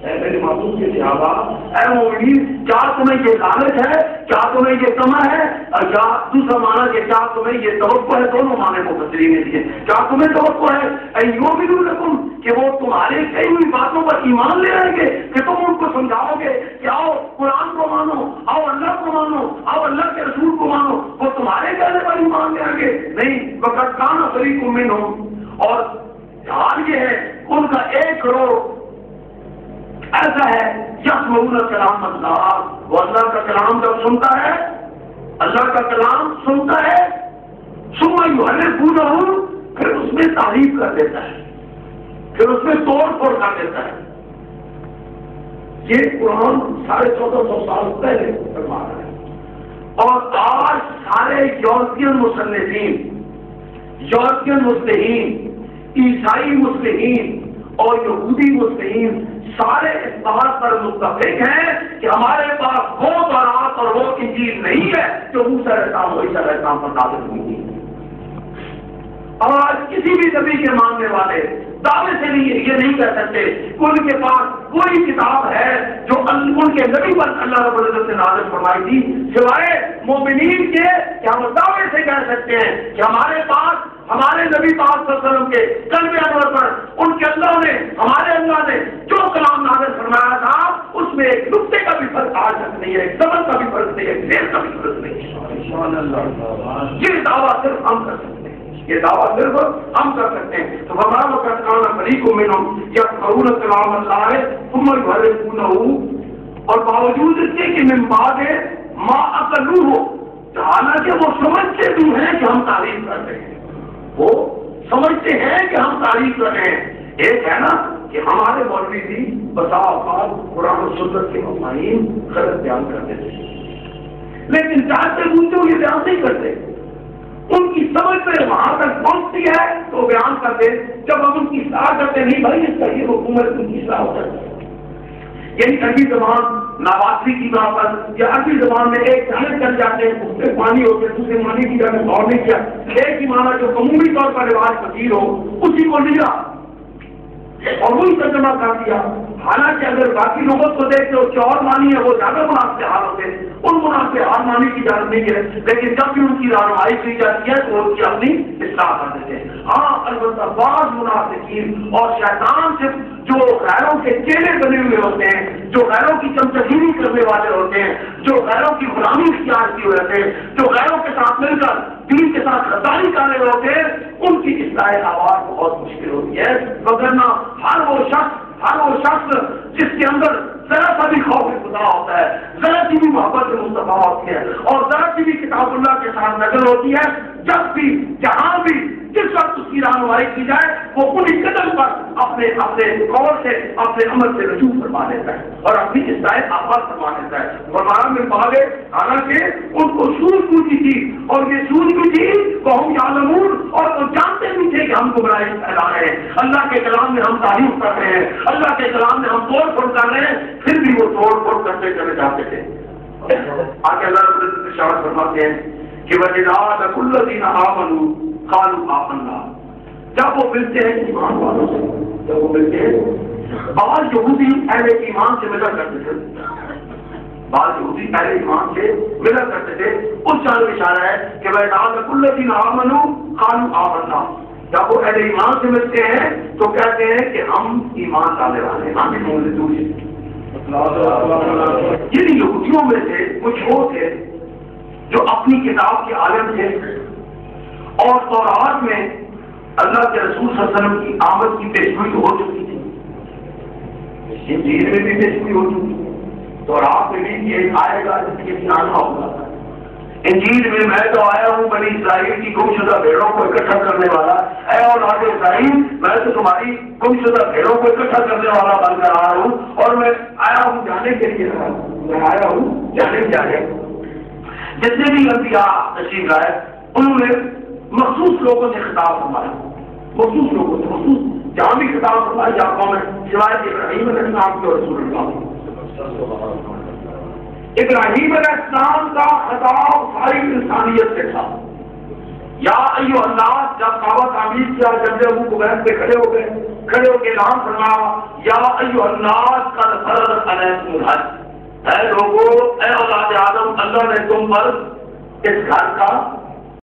اے میرے معصوم کے صحابہ، اے مومنین، کیا تمہیں یہ لالچ ہے، کیا تمہیں یہ طمع ہے، اور کیا دوسرا مانا کہ کیا تمہیں یہ توقع ہے. دونوں معنی مفسرین نے دیے. کیا تمہیں توقع ہے ایوبلکم کہ وہ تمہارے کئی ہوئی باتوں پر ایمان لے آئیں گے، کہ تم ان کو سمجھاؤ گے کہ آؤ قرآن کو مانو، آؤ اللہ کو مانو، آؤ اللہ کے رسول کو مانو. وہ تمہارے کہنے پر ایمان لے آئیں گے؟ نہیں. وقت کان فریق منہم، اور حال یہ ہے ان کا 1 کروڑ ایسا ہے یسمعون کلام اللہ، وہ اللہ کا کلام جب سنتا ہے، اللہ کا کلام سنتا ہے، ثم یحرفونہ، پھر اس میں تعریف کر دیتا ہے، پھر اس میں توڑ پھوڑ کر دیتا ہے. یہ قرآن 1450 سال پہلے فرما رہا ہے. اور آج سارے یورپین مصنفین، یورپین مصلحین، عیسائی مصلحین اور یہودی مصلحین سارے اس بات پر متفق ہیں کہ ہمارے پاس وہ تورات اور وہ انجیل نہیں ہے جو موسیٰ علیہ السلام عیسیٰ علیہ السلام پر نازل ہوئی تھی۔ آج کسی بھی نبی کے ماننے والے دعوے سے یہ نہیں کہہ سکتے کہ ان کے پاس کوئی کتاب ہے جو ان کے نبی پر اللہ رب العزت نے نازل فرمائی تھی، سوائے مومنین کے کہ ہم دعوے سے کہہ سکتے ہیں کہ ہمارے پاس ہمارے نبی پاک صلی اللہ علیہ وسلم کے قلب انور پر ان کے اللہ نے ہمارے اللہ نے جو کلام نازل فرمایا تھا اس میں ایک نقطے کا بھی فرق آج تک نہیں ہے، ایک زبر کا بھی فرق نہیں ہے، ایک دیر کا بھی فرق نہیں ہے۔ یہ دعویٰ صرف ہم کر سکتے ہیں، یہ دعویٰ صرف ہم کر سکتے ہیں۔ تو ہمارا وقت کانا فریق منہم یکفرون کلام اللہ ثم یحرفونہ، اور باوجود اس کے کہ من بعد ما عقلوہ، حالانکہ وہ سمجھتے بھی ہیں کہ ہم تعریف کر رہے ہیں، وہ سمجھتے ہیں کہ ہم تعریف کر رہے ہیں۔ ایک ہے نا کہ ہمارے مولوی بھی بسا اوقات قرآن و سنت کے مفاہیم غلط بیان کرتے تھے، لیکن چاہتے بولتے وہ یہ بیان نہیں کرتے، ان کی سمجھ میں وہاں تک پہنچتی ہے تو وہ بیان کرتے، جب ہم ان کی اصلاح کرتے نہیں بھائی اس کا یہ حکومت ان کی اصلاح ہو جاتی ہے۔ یعنی عربی زبان ناواسی کی طور پر یا عربی زبان میں ایک جانب کر جاتے ہیں، اس میں معنی ہوتے ہیں، دوسرے معنی کی جگہ غور نہیں کیا، ایک ہی معنی جو عمومی طور پر رواج پذیر ہو اسی کو لیا اور وہی ترجمہ کر دیا۔ حالانکہ اگر باقی لغت کو دیکھتے ہو جو اور معنی ہے وہ زیادہ مناسب حال ہوتے ہیں، ان مناسب حال معنی کی اجازت نہیں ہے، لیکن جب بھی ان کی رہنمائی کی جاتی ہے تو ان کی اپنی اصلاح کر دیتے ہیں۔ ہاں البتہ بعض منافقین اور شیطان سے جو غیروں کے چہرے بنے ہوئے ہوتے ہیں، جو غیروں کی چمچگیری کرنے والے ہوتے ہیں، جو غیروں کی غلامی اختیار کیے ہوتے ہیں، جو غیروں کے ساتھ مل کر دین کے ساتھ غداری کر رہے ہوتے ہیں، ان کی اصلاح آواز بہت مشکل ہوتی ہے، وگرنہ ہر وہ شخص جس کے اندر ذرا سا بھی خوف خدا ہوتا ہے، ذرا سی بھی محبت مصطفیٰ ہوتی ہے اور ذرا سی بھی کتاب اللہ کے ساتھ نظر ہوتی ہے، جب بھی جہاں بھی جس وقت اس کی رہنمائی کی جائے وہ پوری قدم پر اپنے قول سے اپنے عمل سے رجوع فرما لیتا ہے اور اپنی اصلاح آواز فرما لیتا ہے۔ فرمایا میں پاگے حالانکہ ان کو سوجھ بوجھی تھی اور یہ سوجھ بھی تھی وہ ہم یعلمون، اور وہ جانتے بھی تھے کہ ہم گمراہی پھیلا رہے ہیں، اللہ کے کلام میں ہم تعریف کر رہے ہیں، اللہ کے کلام میں ہم توڑ پھوڑ کر رہے ہیں، پھر بھی وہ توڑ پھوڑ کرتے چلے جاتے تھے۔ آگے اللہ رب العزت ارشاد فرماتے ہیں کہ وَإِذَا لَقُوا الَّذِينَ آمَنُوا قَالُوا آمَنَّا، جب وہ ملتے ہیں ایمان والوں سے، جب وہ ملتے ہیں بعض یہودی اہل ایمان سے ملا کرتے تھے، بعض یہودی اہل ایمان سے ملا کرتے تھے، اس جانب اشارہ ہے کہ وَإِذَا لَقُوا الَّذِينَ آمَنُوا قَالُوا آمَنَّا، جب وہ اہل ایمان سے ملتے ہیں تو کہتے ہیں کہ ہم ایمان لانے والے ہیں، ہم بھی موجود ہیں۔ جن یہودیوں میں سے کچھ وہ تھے جو اپنی کتاب کے عالم تھے اور تورات میں اللہ کے رسول صلی اللہ علیہ وسلم کی آمد کی پیشگوئی ہو چکی تھی، انجیل میں بھی پیشگوئی ہو چکی تھی، تورات میں بھی یہ آئے گا جس کے آنا ہوگا، انجیل میں تو آیا ہوں بنی اسرائیل کی گم شدہ بھیڑوں کو اکٹھا کرنے والا، اے اولاد اسرائیل میں تو تمہاری گم شدہ بھیڑوں کو اکٹھا کرنے والا بن کر آیا ہوں، اور میں آیا ہوں جانے کے لیے، میں آیا ہوں جانے جتنے بھی انبیاء تشریف لائے انہوں نے مخصوص لوگوں سے خطاب فرمایا، مخصوص لوگوں سے، مخصوص جہاں بھی خطاب فرمایا جاتا میں سوائے ابراہیم علیہ السلام کے رسول اللہ، ابراہیم علیہ السلام کا خطاب ساری انسانیت سے تھا، یا ایھا الناس، جب کعبہ تعمیر کیا جب ابو قبیس پہ کھڑے ہو کے اعلان فرمایا یا ایھا الناس قد فرض علیکم الحج، اے لوگوں، اے اولاد آدم، اللہ نے تم پر اس گھر کا